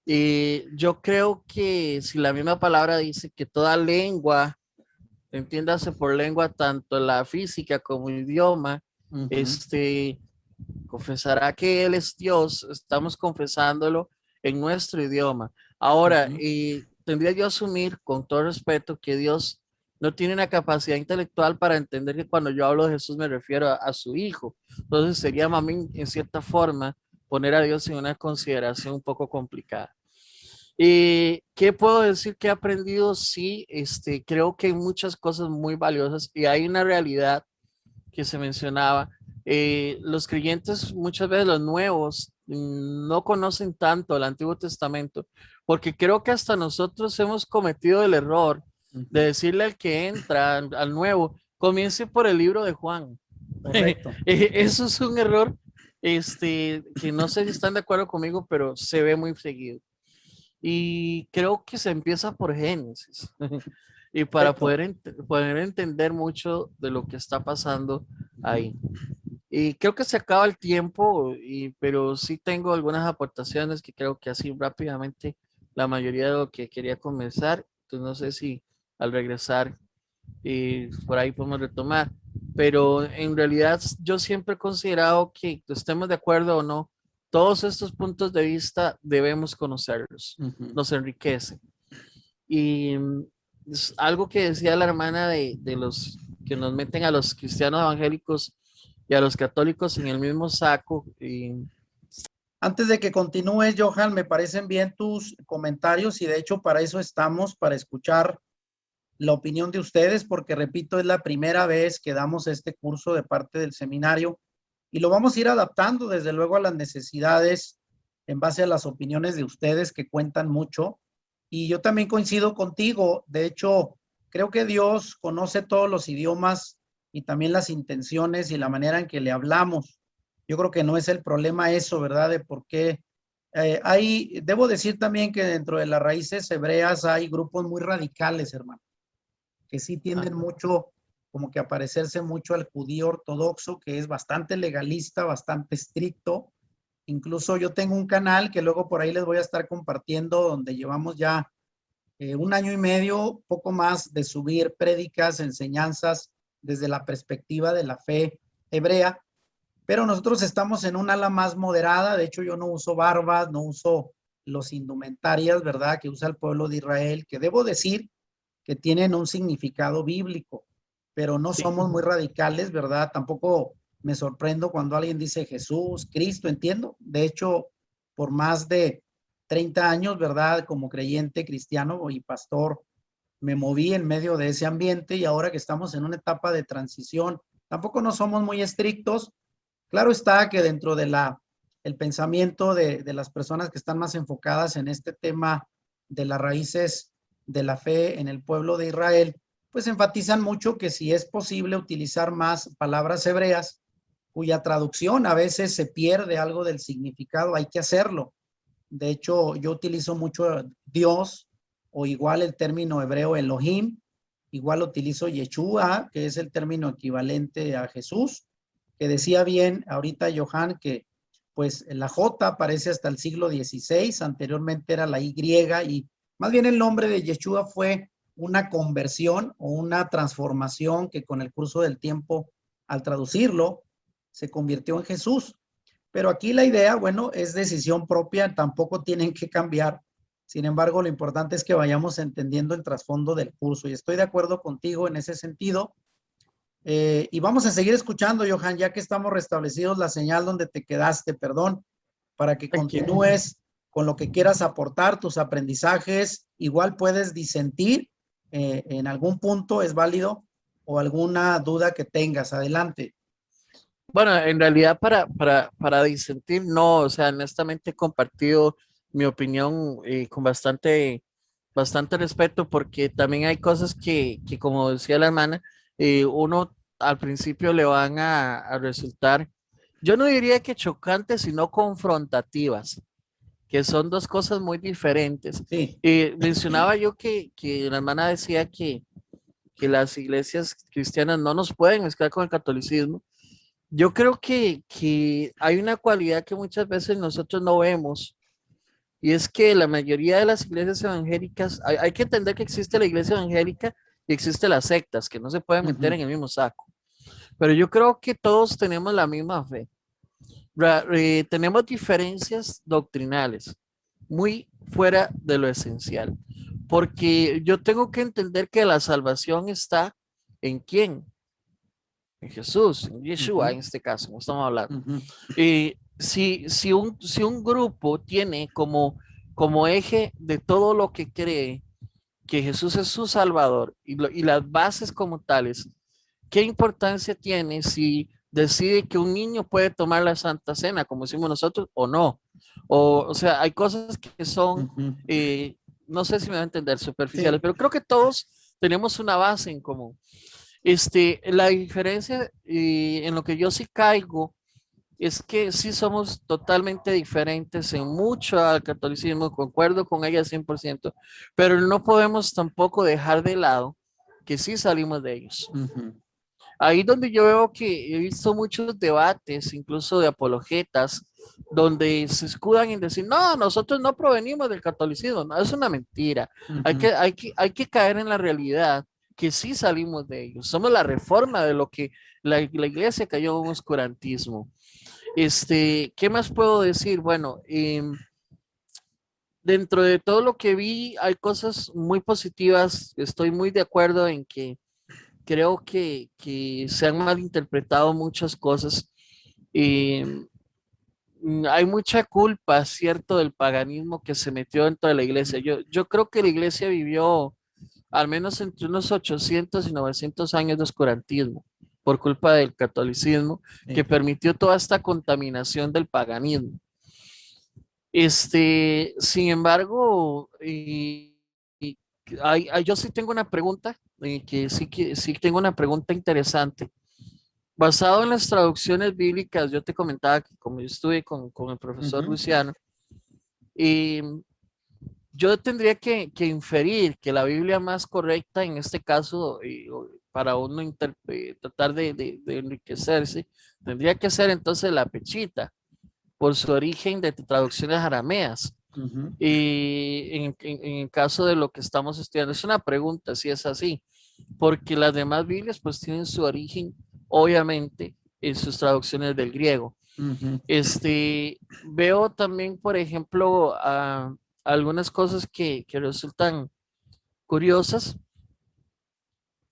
Yo creo que si la misma palabra dice que toda lengua, entiéndase por lengua tanto la física como el idioma, confesará que Él es Dios, estamos confesándolo en nuestro idioma. Ahora, tendría yo asumir con todo respeto que Dios no tiene una capacidad intelectual para entender que cuando yo hablo de Jesús me refiero a su Hijo. Entonces sería, mami, en cierta forma, poner a Dios en una consideración un poco complicada. ¿Qué puedo decir que he aprendido? Sí, creo que hay muchas cosas muy valiosas y hay una realidad que se mencionaba. Los creyentes, muchas veces los nuevos, no conocen tanto el Antiguo Testamento, porque creo que hasta nosotros hemos cometido el error de decirle al que entra, al nuevo, comience por el libro de Juan.
Correcto.
Eso es un error, que no sé si están de acuerdo conmigo, pero se ve muy seguido. Y creo que se empieza por Génesis. Y para
Correcto.
poder entender mucho de lo que está pasando ahí. Y creo que se acaba el tiempo, pero sí tengo algunas aportaciones que creo que así rápidamente la mayoría de lo que quería comenzar. Entonces no sé si al regresar por ahí podemos retomar. Pero en realidad yo siempre he considerado que estemos de acuerdo o no, todos estos puntos de vista debemos conocerlos, nos enriquecen. Y es algo que decía la hermana de los que nos meten a los cristianos evangélicos y a los católicos en el mismo saco.
Antes de que continúes, Johan, me parecen bien tus comentarios y de hecho para eso estamos, para escuchar la opinión de ustedes, porque repito, es la primera vez que damos este curso de parte del seminario y lo vamos a ir adaptando desde luego a las necesidades en base a las opiniones de ustedes que cuentan mucho. Y yo también coincido contigo. De hecho, creo que Dios conoce todos los idiomas y también las intenciones y la manera en que le hablamos. Yo creo que no es el problema eso, ¿verdad? De por qué. Debo decir también que dentro de las raíces hebreas hay grupos muy radicales, hermano, que sí tienden mucho como que a parecerse mucho al judío ortodoxo, que es bastante legalista, bastante estricto. Incluso yo tengo un canal que luego por ahí les voy a estar compartiendo, donde llevamos ya 1 año y medio, poco más, de subir prédicas, enseñanzas desde la perspectiva de la fe hebrea, pero nosotros estamos en un ala más moderada. De hecho, yo no uso barbas, no uso los indumentarias, ¿verdad?, que usa el pueblo de Israel, que debo decir que tienen un significado bíblico, pero no
Sí.
somos muy radicales, ¿verdad? Tampoco me sorprendo cuando alguien dice Jesús, Cristo, entiendo. De hecho, por más de 30 años, ¿verdad? Como creyente cristiano y pastor, me moví en medio de ese ambiente y ahora que estamos en una etapa de transición, tampoco no somos muy estrictos. Claro está que dentro de el pensamiento de las personas que están más enfocadas en este tema de las raíces de la fe en el pueblo de Israel, pues enfatizan mucho que si es posible utilizar más palabras hebreas, cuya traducción a veces se pierde algo del significado, hay que hacerlo. De hecho, yo utilizo mucho Dios o igual el término hebreo Elohim, igual utilizo Yeshua, que es el término equivalente a Jesús, que decía bien ahorita Johan que pues la J aparece hasta el siglo XVI, anteriormente era la Y, y más bien el nombre de Yeshua fue una conversión o una transformación que con el curso del tiempo, al traducirlo, se convirtió en Jesús. Pero aquí la idea, bueno, es decisión propia, tampoco tienen que cambiar. Sin embargo, lo importante es que vayamos entendiendo el trasfondo del curso y estoy de acuerdo contigo en ese sentido. Y vamos a seguir escuchando, Johan, ya que estamos restablecidos la señal donde te quedaste, perdón, para que continúes con lo que quieras aportar, tus aprendizajes. Igual puedes disentir en algún punto, es válido, o alguna duda que tengas. Adelante.
Bueno, en realidad para disentir, no, o sea, honestamente he compartido mi opinión con bastante respeto, porque también hay cosas que como decía la hermana, uno al principio le van a resultar, yo no diría que chocantes, sino confrontativas, que son dos cosas muy diferentes.
Sí.
Mencionaba yo que la hermana decía que las iglesias cristianas no nos pueden mezclar con el catolicismo. Yo creo que hay una cualidad que muchas veces nosotros no vemos, y es que la mayoría de las iglesias evangélicas, hay que entender que existe la iglesia evangélica y existe las sectas, que no se pueden meter en el mismo saco. Pero yo creo que todos tenemos la misma fe. Tenemos diferencias doctrinales muy fuera de lo esencial, porque yo tengo que entender que la salvación está en quién, en Jesús, en Yeshua en este caso, no estamos hablando. Si un grupo tiene como eje de todo lo que cree, que Jesús es su Salvador y las bases como tales, ¿qué importancia tiene si decide que un niño puede tomar la Santa Cena, como decimos nosotros, o no? O sea, hay cosas que son,
Ujú.
no sé si me va a entender, superficiales,
Sí.
pero creo que todos tenemos una base en común. La diferencia en lo que yo sí caigo es que sí somos totalmente diferentes en mucho al catolicismo, concuerdo con ella 100%, pero no podemos tampoco dejar de lado que sí salimos de ellos.
Ujú.
Ahí donde yo veo que he visto muchos debates, incluso de apologetas, donde se escudan en decir, no, nosotros no provenimos del catolicismo, no, es una mentira.
Ujú.
Hay que caer en la realidad que sí salimos de ellos. Somos la reforma de lo que la iglesia cayó en un oscurantismo. ¿Qué más puedo decir? Bueno, dentro de todo lo que vi, hay cosas muy positivas. Estoy muy de acuerdo en que creo que se han malinterpretado muchas cosas. Eh, Hay mucha culpa, ¿cierto?, del paganismo que se metió dentro de la iglesia. Yo creo que la iglesia vivió al menos entre unos 800 y 900 años de oscurantismo por culpa del catolicismo que
Sí.
permitió toda esta contaminación del paganismo. Sin embargo, yo sí tengo una pregunta, que sí tengo una pregunta interesante. Basado en las traducciones bíblicas, yo te comentaba que como yo estuve con el profesor
Ujú.
Luciano, y yo tendría que inferir que la Biblia más correcta en este caso, para uno tratar de enriquecerse, tendría que ser entonces la Pechita, por su origen de traducciones arameas.
Ujú.
Y en el caso de lo que estamos estudiando, es una pregunta si es así, porque las demás Biblias pues tienen su origen, obviamente, en sus traducciones del griego.
Ujú.
Veo también, por ejemplo, algunas cosas que resultan curiosas.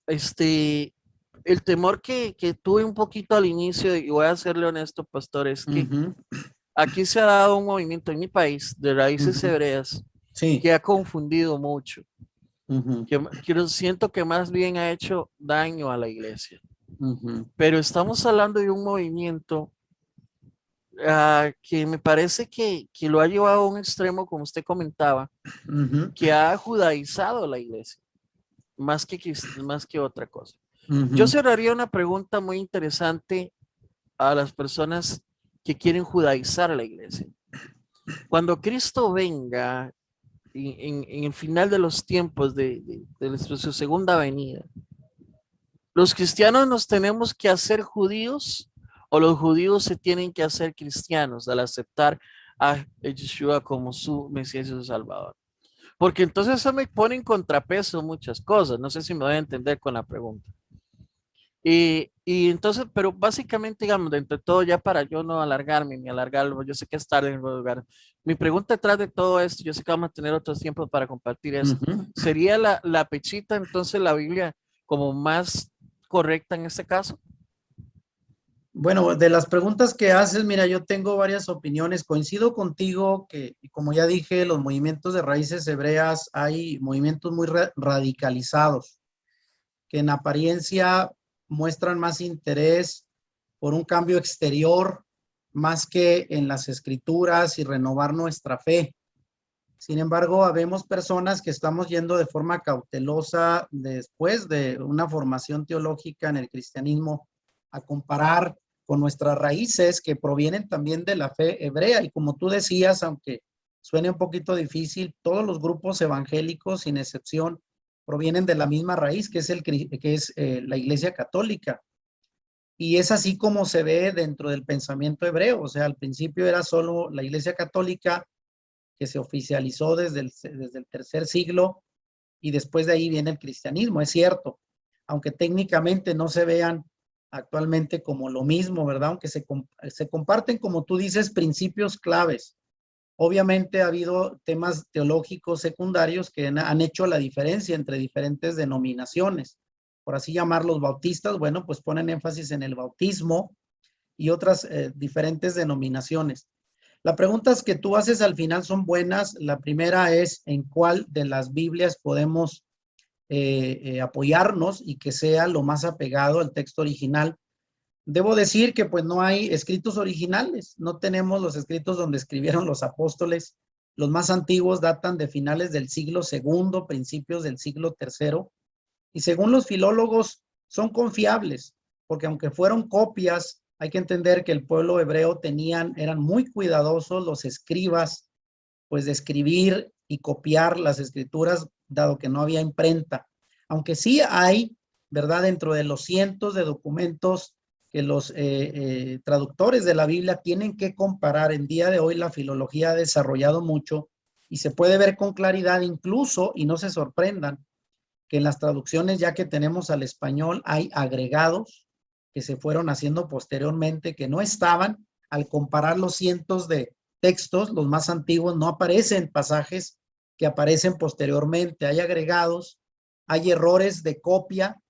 El temor que tuve un poquito al inicio, y voy a serle honesto, pastor, es que
Ujú.
aquí se ha dado un movimiento en mi país de raíces
Ujú.
hebreas
Sí.
que ha confundido mucho,
Ujú.
que yo siento que más bien ha hecho daño a la iglesia.
Ujú.
Pero estamos hablando de un movimiento que me parece que lo ha llevado a un extremo, como usted comentaba,
Ujú.
que ha judaizado la iglesia, más que otra cosa. Yo
Ujú.
cerraría una pregunta muy interesante a las personas que quieren judaizar la iglesia. Cuando Cristo venga en el final de los tiempos de su segunda venida, ¿los cristianos nos tenemos que hacer judíos o los judíos se tienen que hacer cristianos al aceptar a Yeshua como su Mesías y su Salvador? Porque entonces eso me pone en contrapeso muchas cosas. No sé si me voy a entender con la pregunta. Y entonces, pero básicamente, digamos, de entre todo, ya para yo no alargarme ni alargarlo, yo sé que es tarde en el lugar. Mi pregunta detrás de todo esto, yo sé que vamos a tener otros tiempos para compartir esto.
Ujú.
¿Sería la Pechita entonces la Biblia como más correcta en este caso?
Bueno, de las preguntas que haces, mira, yo tengo varias opiniones. Coincido contigo que, como ya dije, los movimientos de raíces hebreas, hay movimientos muy radicalizados, que en apariencia muestran más interés por un cambio exterior, más que en las escrituras y renovar nuestra fe. Sin embargo, habemos personas que estamos yendo de forma cautelosa después de una formación teológica en el cristianismo a comparar con nuestras raíces que provienen también de la fe hebrea. Y como tú decías, aunque suene un poquito difícil, todos los grupos evangélicos, sin excepción, provienen de la misma raíz, que es la Iglesia Católica. Y es así como se ve dentro del pensamiento hebreo. O sea, al principio era solo la Iglesia Católica, que se oficializó desde el tercer siglo, y después de ahí viene el cristianismo, es cierto, aunque técnicamente no se vean actualmente como lo mismo, ¿verdad? Aunque se comparten, como tú dices, principios claves. Obviamente ha habido temas teológicos secundarios que han hecho la diferencia entre diferentes denominaciones. Por así llamarlos bautistas, bueno, pues ponen énfasis en el bautismo y otras diferentes denominaciones. Las preguntas que tú haces al final son buenas. La primera es en cuál de las Biblias podemos apoyarnos y que sea lo más apegado al texto original. Debo decir que pues no hay escritos originales, no tenemos los escritos donde escribieron los apóstoles. Los más antiguos datan de finales del siglo II, principios del siglo III, y según los filólogos son confiables, porque aunque fueron copias, hay que entender que el pueblo hebreo eran muy cuidadosos los escribas, pues de escribir y copiar las escrituras, dado que no había imprenta. Aunque sí hay, ¿verdad? Dentro de los cientos de documentos que los traductores de la Biblia tienen que comparar. En día de hoy la filología ha desarrollado mucho y se puede ver con claridad incluso, y no se sorprendan, que en las traducciones ya que tenemos al español hay agregados que se fueron haciendo posteriormente, que no estaban. Al comparar los cientos de textos, los más antiguos, no aparecen pasajes que aparecen posteriormente. Hay agregados, hay errores de copia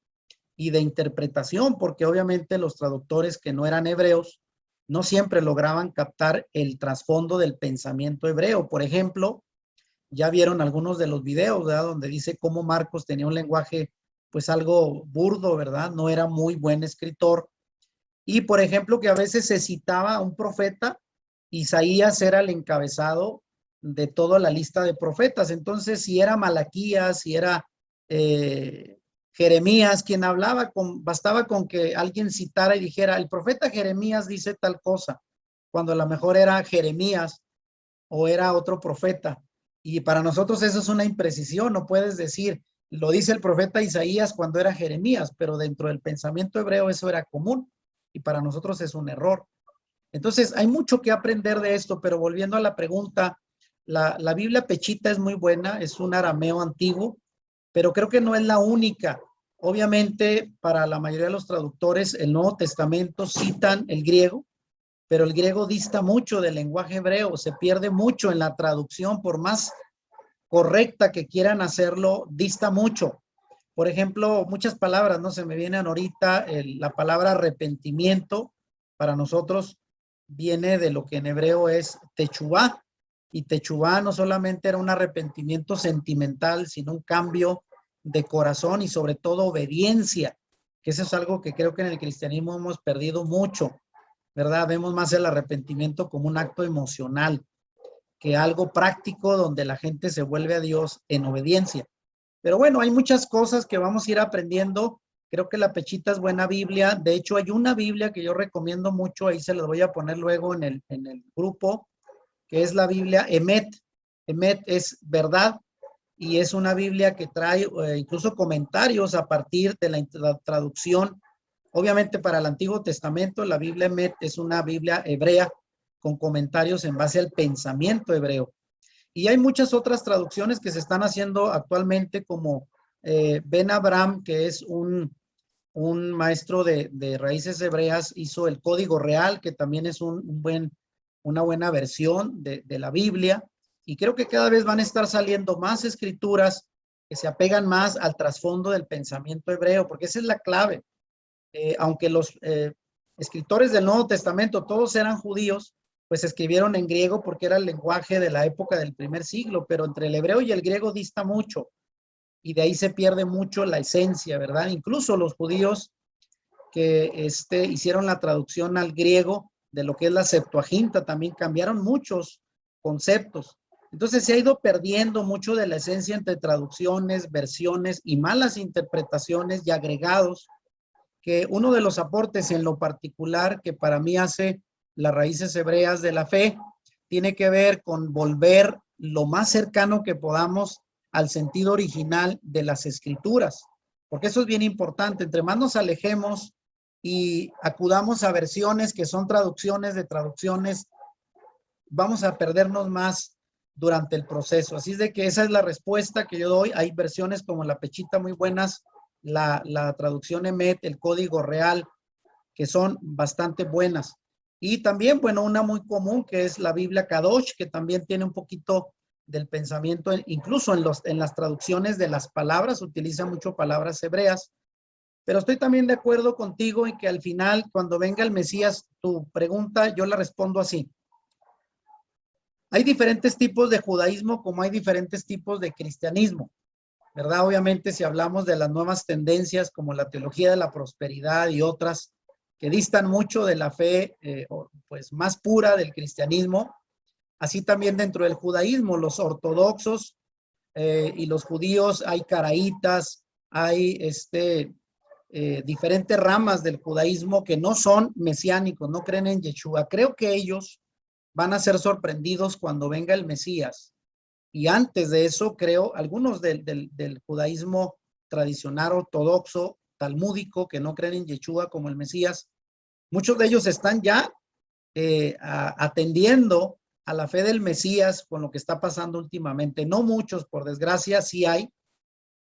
y de interpretación, porque obviamente los traductores que no eran hebreos no siempre lograban captar el trasfondo del pensamiento hebreo. Por ejemplo, ya vieron algunos de los videos, ¿verdad? Donde dice cómo Marcos tenía un lenguaje pues algo burdo, ¿verdad? No era muy buen escritor. Y por ejemplo, que a veces se citaba a un profeta, Isaías era el encabezado de toda la lista de profetas. Entonces, si era Malaquías, si era Jeremías quien hablaba, bastaba con que alguien citara y dijera, el profeta Jeremías dice tal cosa, cuando a lo mejor era Jeremías o era otro profeta. Y para nosotros eso es una imprecisión, no puedes decir, lo dice el profeta Isaías cuando era Jeremías, pero dentro del pensamiento hebreo eso era común y para nosotros es un error. Entonces hay mucho que aprender de esto, pero volviendo a la pregunta, la Biblia Pechita es muy buena, es un arameo antiguo, pero creo que no es la única. Obviamente para la mayoría de los traductores el Nuevo Testamento citan el griego, pero el griego dista mucho del lenguaje hebreo, se pierde mucho en la traducción, por más correcta que quieran hacerlo, dista mucho. Por ejemplo, muchas palabras, no se me vienen ahorita, la palabra arrepentimiento para nosotros viene de lo que en hebreo es techubá, y techubá no solamente era un arrepentimiento sentimental, sino un cambio de corazón y sobre todo obediencia, que eso es algo que creo que en el cristianismo hemos perdido mucho, ¿verdad? Vemos más el arrepentimiento como un acto emocional que algo práctico donde la gente se vuelve a Dios en obediencia. Pero bueno, hay muchas cosas que vamos a ir aprendiendo. Creo que la Pechita es buena Biblia. De hecho, hay una Biblia que yo recomiendo mucho, ahí se las voy a poner luego en el grupo, que es la Biblia Emet. Emet es verdad y es una Biblia que trae incluso comentarios a partir de la traducción. Obviamente para el Antiguo Testamento la Biblia Emet es una Biblia hebrea con comentarios en base al pensamiento hebreo. Y hay muchas otras traducciones que se están haciendo actualmente, como Ben Abraham, que es un maestro de raíces hebreas, hizo el Código Real, que también es una buena versión de la Biblia. Y creo que cada vez van a estar saliendo más escrituras que se apegan más al trasfondo del pensamiento hebreo, porque esa es la clave. Aunque los escritores del Nuevo Testamento todos eran judíos, pues escribieron en griego porque era el lenguaje de la época del primer siglo, pero entre el hebreo y el griego dista mucho y de ahí se pierde mucho la esencia, ¿verdad? Incluso los judíos que hicieron la traducción al griego de lo que es la Septuaginta también cambiaron muchos conceptos. Entonces se ha ido perdiendo mucho de la esencia entre traducciones, versiones y malas interpretaciones y agregados, que uno de los aportes en lo particular que para mí hace las raíces hebreas de la fe tiene que ver con volver lo más cercano que podamos al sentido original de las escrituras, porque eso es bien importante. Entre más nos alejemos y acudamos a versiones que son traducciones de traducciones, vamos a perdernos más durante el proceso. Así es de que esa es la respuesta que yo doy. Hay versiones como la Pechita muy buenas, la traducción Emet, el Código Real, que son bastante buenas. Y también, bueno, una muy común que es la Biblia Kadosh, que también tiene un poquito del pensamiento, incluso en las traducciones de las palabras, utiliza mucho palabras hebreas. Pero estoy también de acuerdo contigo en que al final, cuando venga el Mesías, tu pregunta, yo la respondo así. Hay diferentes tipos de judaísmo como hay diferentes tipos de cristianismo, ¿verdad? Obviamente, si hablamos de las nuevas tendencias como la teología de la prosperidad y otras que distan mucho de la fe pues más pura del cristianismo, así también dentro del judaísmo, los ortodoxos y los judíos, hay caraítas, hay diferentes ramas del judaísmo que no son mesiánicos, no creen en Yeshua. Creo que ellos van a ser sorprendidos cuando venga el Mesías. Y antes de eso, creo, algunos del judaísmo tradicional ortodoxo, talmúdico, que no creen en Yeshua como el Mesías, muchos de ellos están ya atendiendo a la fe del Mesías con lo que está pasando últimamente. No muchos, por desgracia, sí hay.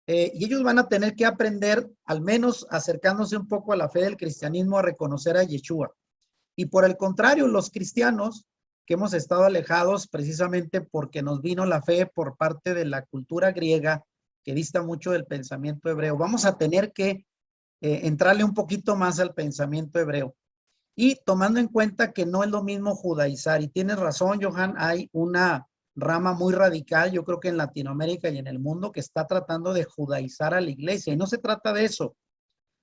Y ellos van a tener que aprender, al menos acercándose un poco a la fe del cristianismo, a reconocer a Yeshua. Y por el contrario, los cristianos que hemos estado alejados precisamente porque nos vino la fe por parte de la cultura griega, que dista mucho del pensamiento hebreo, vamos a tener que entrarle un poquito más al pensamiento hebreo. Y tomando en cuenta que no es lo mismo judaizar, y tienes razón, Johan, hay una rama muy radical, yo creo que en Latinoamérica y en el mundo, que está tratando de judaizar a la iglesia. Y no se trata de eso,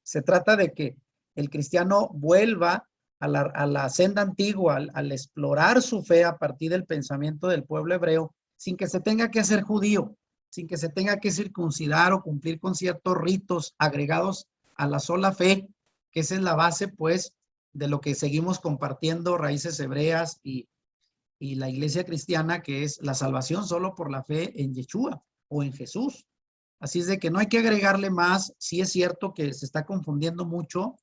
se trata de que el cristiano vuelva a la senda antigua, al explorar su fe a partir del pensamiento del pueblo hebreo, sin que se tenga que hacer judío, sin que se tenga que circuncidar o cumplir con ciertos ritos agregados a la sola fe, que esa es la base, pues, de lo que seguimos compartiendo, raíces hebreas y la iglesia cristiana, que es la salvación solo por la fe en Yeshua o en Jesús. Así es de que no hay que agregarle más. Sí es cierto que se está confundiendo mucho,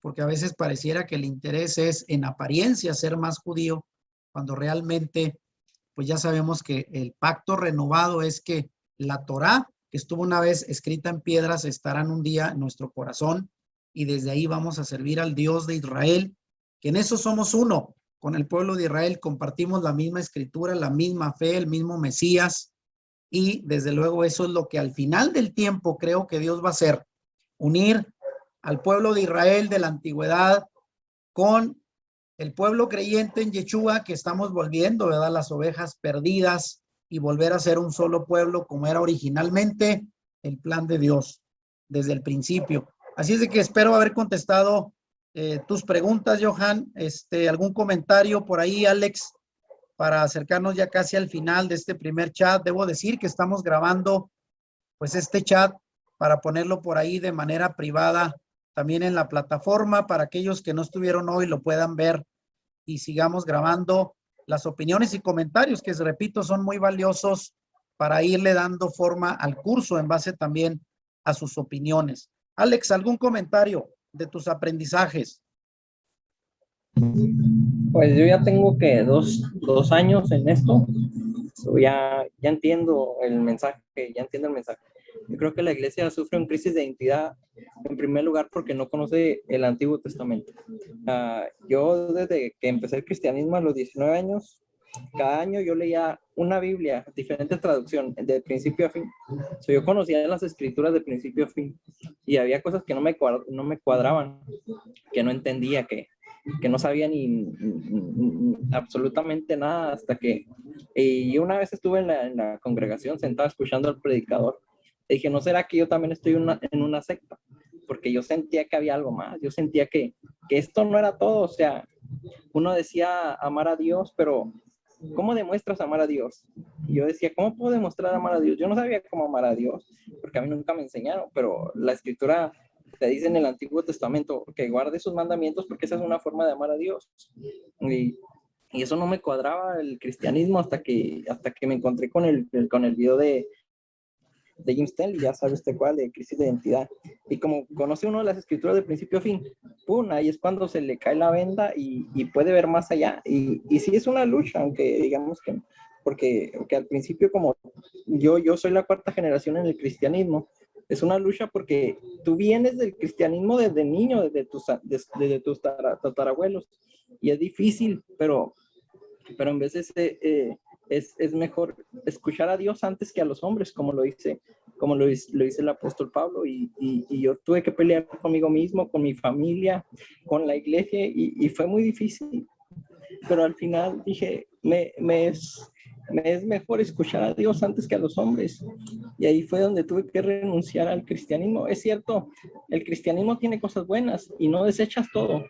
porque a veces pareciera que el interés es en apariencia ser más judío, cuando realmente, pues ya sabemos que el pacto renovado es que la Torá, que estuvo una vez escrita en piedras, estará en un día en nuestro corazón, y desde ahí vamos a servir al Dios de Israel, que en eso somos uno. Con el pueblo de Israel compartimos la misma escritura, la misma fe, el mismo Mesías, y desde luego eso es lo que al final del tiempo creo que Dios va a hacer, unir al pueblo de Israel de la antigüedad con el pueblo creyente en Yeshua, que estamos volviendo, ¿verdad? Las ovejas perdidas, y volver a ser un solo pueblo como era originalmente el plan de Dios desde el principio. Así es de que espero haber contestado tus preguntas, Johan. ¿Algún comentario por ahí, Alex, para acercarnos ya casi al final de este primer chat? Debo decir que estamos grabando pues este chat para ponerlo por ahí de manera privada también en la plataforma, para aquellos que no estuvieron hoy lo puedan ver y sigamos grabando las opiniones y comentarios que, repito, son muy valiosos para irle dando forma al curso en base también a sus opiniones. Alex, ¿algún comentario de tus aprendizajes?
Pues yo ya tengo que dos años en esto. Ya entiendo el mensaje, Yo creo que la iglesia sufre una crisis de identidad, en primer lugar, porque no conoce el Antiguo Testamento. Yo desde que empecé el cristianismo a los 19 años, cada año yo leía una Biblia, diferentes traducciones, de principio a fin. Yo conocía las escrituras de principio a fin, y había cosas que no me cuadraban, que no entendía, que no sabía ni absolutamente nada, hasta que y una vez estuve en la congregación sentado escuchando al predicador. Y dije, ¿no será que yo también estoy en una secta? Porque yo sentía que había algo más, yo sentía que esto no era todo. O sea, uno decía amar a Dios, pero ¿cómo demuestras amar a Dios? Y yo decía, ¿cómo puedo demostrar amar a Dios? Yo no sabía cómo amar a Dios, porque a mí nunca me enseñaron, pero la escritura te dice en el Antiguo Testamento que guarde sus mandamientos, porque esa es una forma de amar a Dios. Y eso no me cuadraba el cristianismo hasta que me encontré con el video de Jim Stanley, ya sabe usted cuál, de crisis de identidad. Y como conoce uno de las escrituras de principio a fin, ¡pum!, ahí es cuando se le cae la venda y puede ver más allá. Y sí es una lucha, aunque digamos que, porque al principio, como yo soy la cuarta generación en el cristianismo, es una lucha porque tú vienes del cristianismo desde niño, desde tus tatarabuelos, y es difícil, pero en veces es mejor escuchar a Dios antes que a los hombres, como lo dice el apóstol Pablo, y yo tuve que pelear conmigo mismo, con mi familia, con la iglesia, y fue muy difícil, pero al final dije, me es mejor escuchar a Dios antes que a los hombres. Y ahí fue donde tuve que renunciar al cristianismo. Es cierto, el cristianismo tiene cosas buenas y no desechas todo,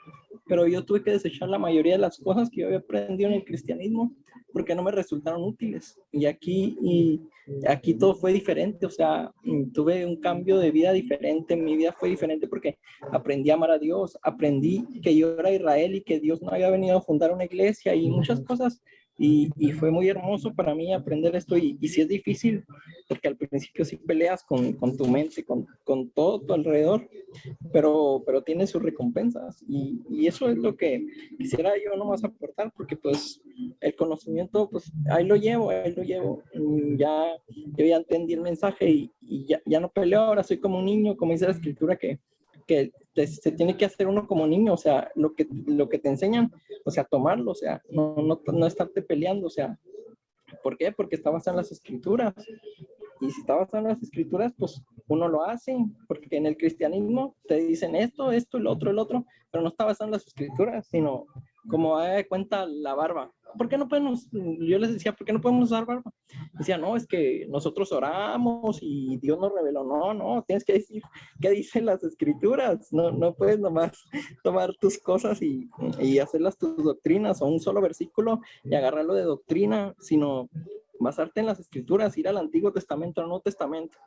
pero yo tuve que desechar la mayoría de las cosas que yo había aprendido en el cristianismo porque no me resultaron útiles. Y aquí todo fue diferente, o sea, tuve un cambio de vida diferente, mi vida fue diferente porque aprendí a amar a Dios, aprendí que yo era Israel y que Dios no había venido a fundar una iglesia y muchas cosas. Y fue muy hermoso para mí aprender esto y sí es difícil porque al principio sí peleas con tu mente, con todo tu alrededor, pero tiene sus recompensas y eso es lo que quisiera yo nomás aportar porque pues el conocimiento pues ahí lo llevo, yo ya entendí el mensaje y ya no peleo, ahora soy como un niño, como dice la escritura que se tiene que hacer uno como niño, o sea, lo que te enseñan, o sea, tomarlo, o sea, no estarte peleando, o sea, ¿por qué? Porque está basado en las escrituras. Y si está basado en las escrituras, pues uno lo hace, porque en el cristianismo te dicen esto, el otro, pero no está basado en las escrituras, sino como de cuenta la barba. ¿Por qué no podemos? Yo les decía, ¿por qué no podemos usar barba? Decía, no, es que nosotros oramos y Dios nos reveló. No, tienes que decir qué dicen las escrituras. No puedes nomás tomar tus cosas y hacerlas tus doctrinas o un solo versículo y agarrarlo de doctrina, sino basarte en las escrituras, ir al Antiguo Testamento, al Nuevo Testamento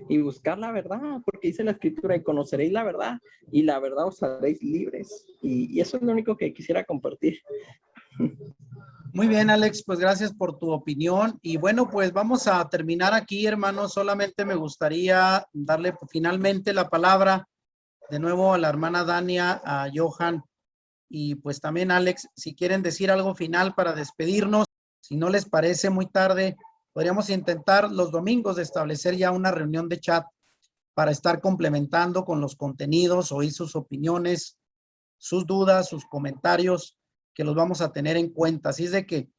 y buscar la verdad, porque dice la escritura y conoceréis la verdad y la verdad os haréis libres. Y eso es lo único que quisiera compartir.
Muy bien, Alex, pues gracias por tu opinión. Y bueno, pues vamos a terminar aquí, hermanos. Solamente me gustaría darle finalmente la palabra de nuevo a la hermana Dania, a Johan y pues también Alex, si quieren decir algo final para despedirnos, si no les parece muy tarde, podríamos intentar los domingos de establecer ya una reunión de chat para estar complementando con los contenidos, oír sus opiniones, sus dudas, sus comentarios, que los vamos a tener en cuenta. Así es de que,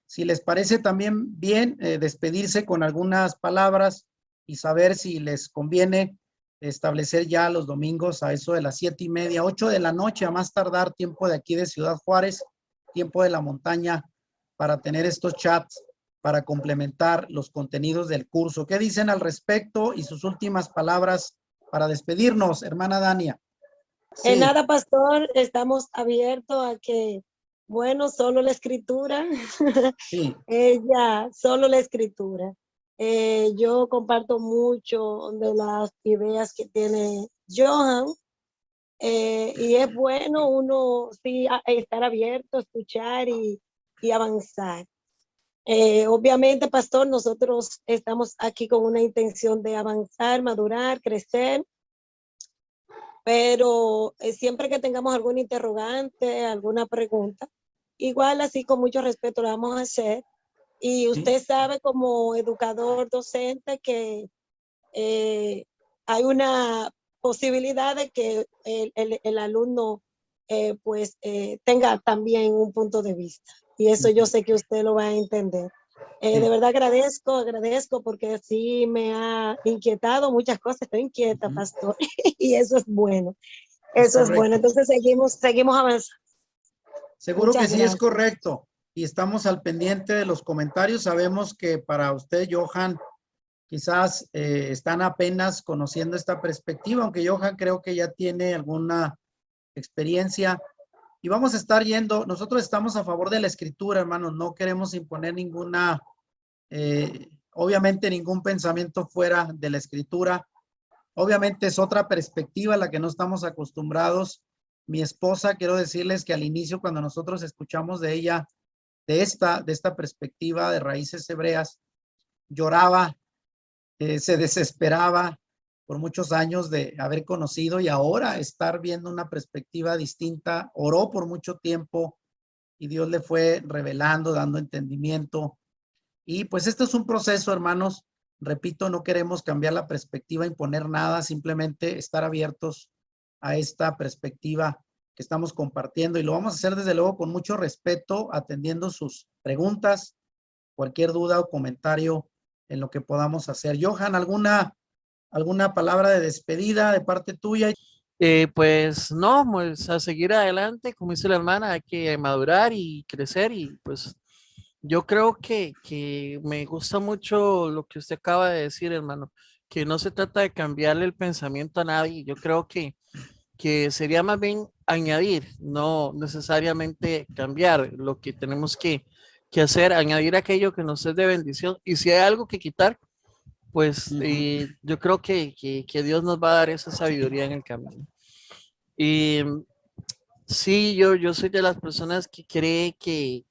si les parece también bien, despedirse con algunas palabras y saber si les conviene establecer ya los domingos a eso de las 7:30, 8 de la noche, a más tardar, tiempo de aquí de Ciudad Juárez, tiempo de la montaña, para tener estos chats, para complementar los contenidos del curso. ¿Qué dicen al respecto y sus últimas palabras para despedirnos, hermana Dania?
Sí. En nada, pastor, estamos abiertos a que, bueno, solo la escritura, sí. Solo la escritura. Yo comparto mucho de las ideas que tiene Johan, y es bueno uno sí estar abierto, escuchar y avanzar. Obviamente, pastor, nosotros estamos aquí con una intención de avanzar, madurar, crecer, pero siempre que tengamos algún interrogante, alguna pregunta, igual así con mucho respeto lo vamos a hacer. Y usted sabe como educador docente que hay una posibilidad de que el alumno tenga también un punto de vista. Y eso yo sé que usted lo va a entender. De verdad agradezco porque sí me ha inquietado muchas cosas. Estoy inquieta, pastor, y eso es bueno. Eso es bueno. Entonces seguimos avanzando.
Seguro que sí, es correcto. Y estamos al pendiente de los comentarios. Sabemos que para usted, Johan, quizás están apenas conociendo esta perspectiva, aunque Johan creo que ya tiene alguna experiencia. Y vamos a estar yendo, nosotros estamos a favor de la escritura, hermanos, no queremos imponer ninguna, obviamente ningún pensamiento fuera de la escritura. Obviamente es otra perspectiva a la que no estamos acostumbrados. Mi esposa, quiero decirles que al inicio, cuando nosotros escuchamos de ella, de esta perspectiva de raíces hebreas, lloraba, se desesperaba por muchos años de haber conocido y ahora estar viendo una perspectiva distinta. Oró por mucho tiempo y Dios le fue revelando, dando entendimiento. Y pues este es un proceso, hermanos. Repito, no queremos cambiar la perspectiva, imponer nada, simplemente estar abiertos a esta perspectiva que estamos compartiendo y lo vamos a hacer desde luego con mucho respeto, atendiendo sus preguntas, cualquier duda o comentario en lo que podamos hacer. Johan, ¿alguna palabra de despedida de parte tuya?
Pues no, pues a seguir adelante, como dice la hermana, hay que madurar y crecer y pues Yo creo que me gusta mucho lo que usted acaba de decir, hermano, que no se trata de cambiarle el pensamiento a nadie. Yo creo que sería más bien añadir, no necesariamente cambiar. Lo que tenemos que hacer, añadir aquello que nos es de bendición. Y si hay algo que quitar, pues yo creo que Dios nos va a dar esa sabiduría en el camino. Y sí, yo soy de las personas que cree que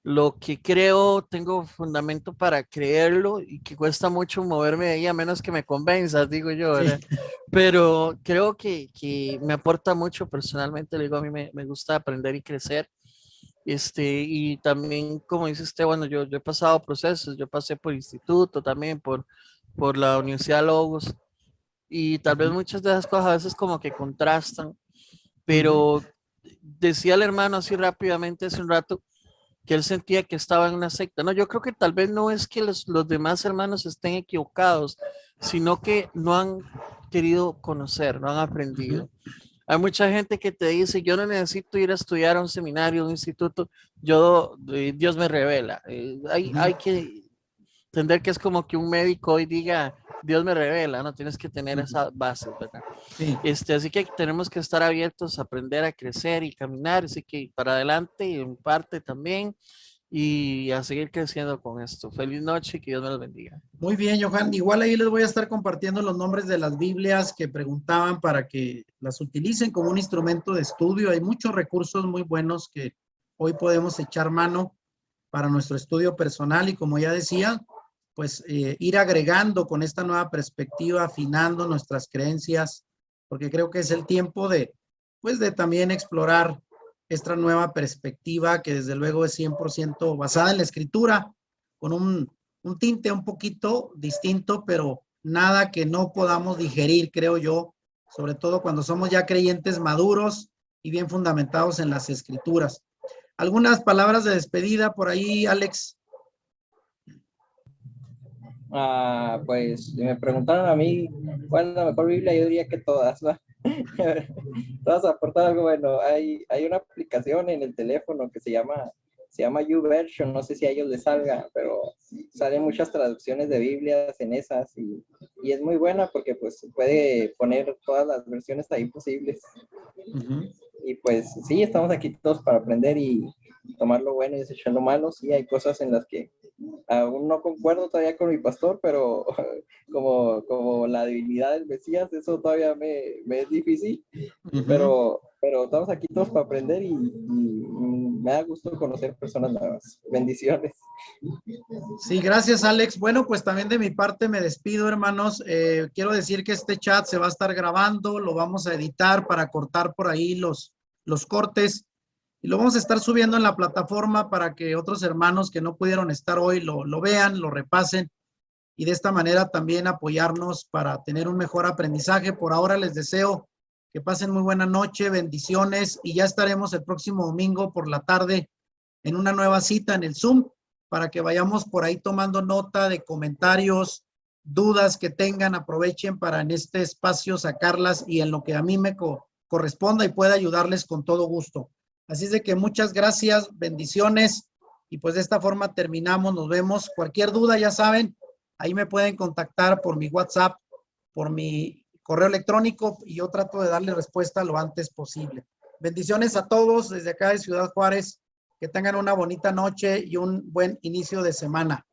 lo que creo tengo fundamento para creerlo y que cuesta mucho moverme de ahí a menos que me convenzas, digo yo,
Sí.
¿verdad? Pero creo que me aporta mucho personalmente, le digo, a mí me gusta aprender y crecer. Y también, como dice usted, bueno, yo he pasado procesos, yo pasé por instituto también, por la Universidad Logos, y tal vez muchas de esas cosas a veces como que contrastan, pero decía el hermano así rápidamente hace un rato, que él sentía que estaba en una secta. No, yo creo que tal vez no es que los demás hermanos estén equivocados, sino que no han querido conocer, no han aprendido. Hay mucha gente que te dice, yo no necesito ir a estudiar a un seminario, a un instituto, Dios me revela. Hay que entender que es como que un médico hoy diga, Dios me revela, no tienes que tener esa base, ¿verdad?
Sí.
Así que tenemos que estar abiertos a aprender a crecer y caminar, así que para adelante en parte también y a seguir creciendo con esto. Feliz noche y que Dios me los bendiga.
Muy bien, Johan. Igual ahí les voy a estar compartiendo los nombres de las Biblias que preguntaban para que las utilicen como un instrumento de estudio. Hay muchos recursos muy buenos que hoy podemos echar mano para nuestro estudio personal y como ya decía, pues ir agregando con esta nueva perspectiva, afinando nuestras creencias, porque creo que es el tiempo de, pues de también explorar esta nueva perspectiva que desde luego es 100% basada en la escritura, con un tinte un poquito distinto, pero nada que no podamos digerir, creo yo, sobre todo cuando somos ya creyentes maduros y bien fundamentados en las escrituras. Algunas palabras de despedida por ahí, Alex.
Pues si me preguntaron a mí cuál es la mejor Biblia, yo diría que todas, ¿va? Todas aportan algo bueno. Hay una aplicación en el teléfono que se llama YouVersion, no sé si a ellos les salga, pero salen muchas traducciones de Biblias en esas y es muy buena porque pues puede poner todas las versiones ahí posibles. Y pues sí, estamos aquí todos para aprender y tomar lo bueno y desechar lo malo. Sí, hay cosas en las que aún no concuerdo todavía con mi pastor, pero como la divinidad del Mesías, eso todavía me es difícil, pero estamos aquí todos para aprender y me da gusto conocer personas nuevas. Bendiciones.
Sí, gracias, Alex. Bueno, pues también de mi parte me despido, hermanos. Quiero decir que este chat se va a estar grabando, lo vamos a editar para cortar por ahí los cortes y lo vamos a estar subiendo en la plataforma para que otros hermanos que no pudieron estar hoy lo vean, lo repasen y de esta manera también apoyarnos para tener un mejor aprendizaje. Por ahora les deseo que pasen muy buena noche, bendiciones y ya estaremos el próximo domingo por la tarde en una nueva cita en el Zoom para que vayamos por ahí tomando nota de comentarios, dudas que tengan, aprovechen para en este espacio sacarlas y en lo que a mí me corresponda y pueda ayudarles con todo gusto. Así es de que muchas gracias, bendiciones y pues de esta forma terminamos, nos vemos. Cualquier duda ya saben, ahí me pueden contactar por mi WhatsApp, por mi correo electrónico y yo trato de darle respuesta lo antes posible. Bendiciones a todos desde acá de Ciudad Juárez. Que tengan una bonita noche y un buen inicio de semana.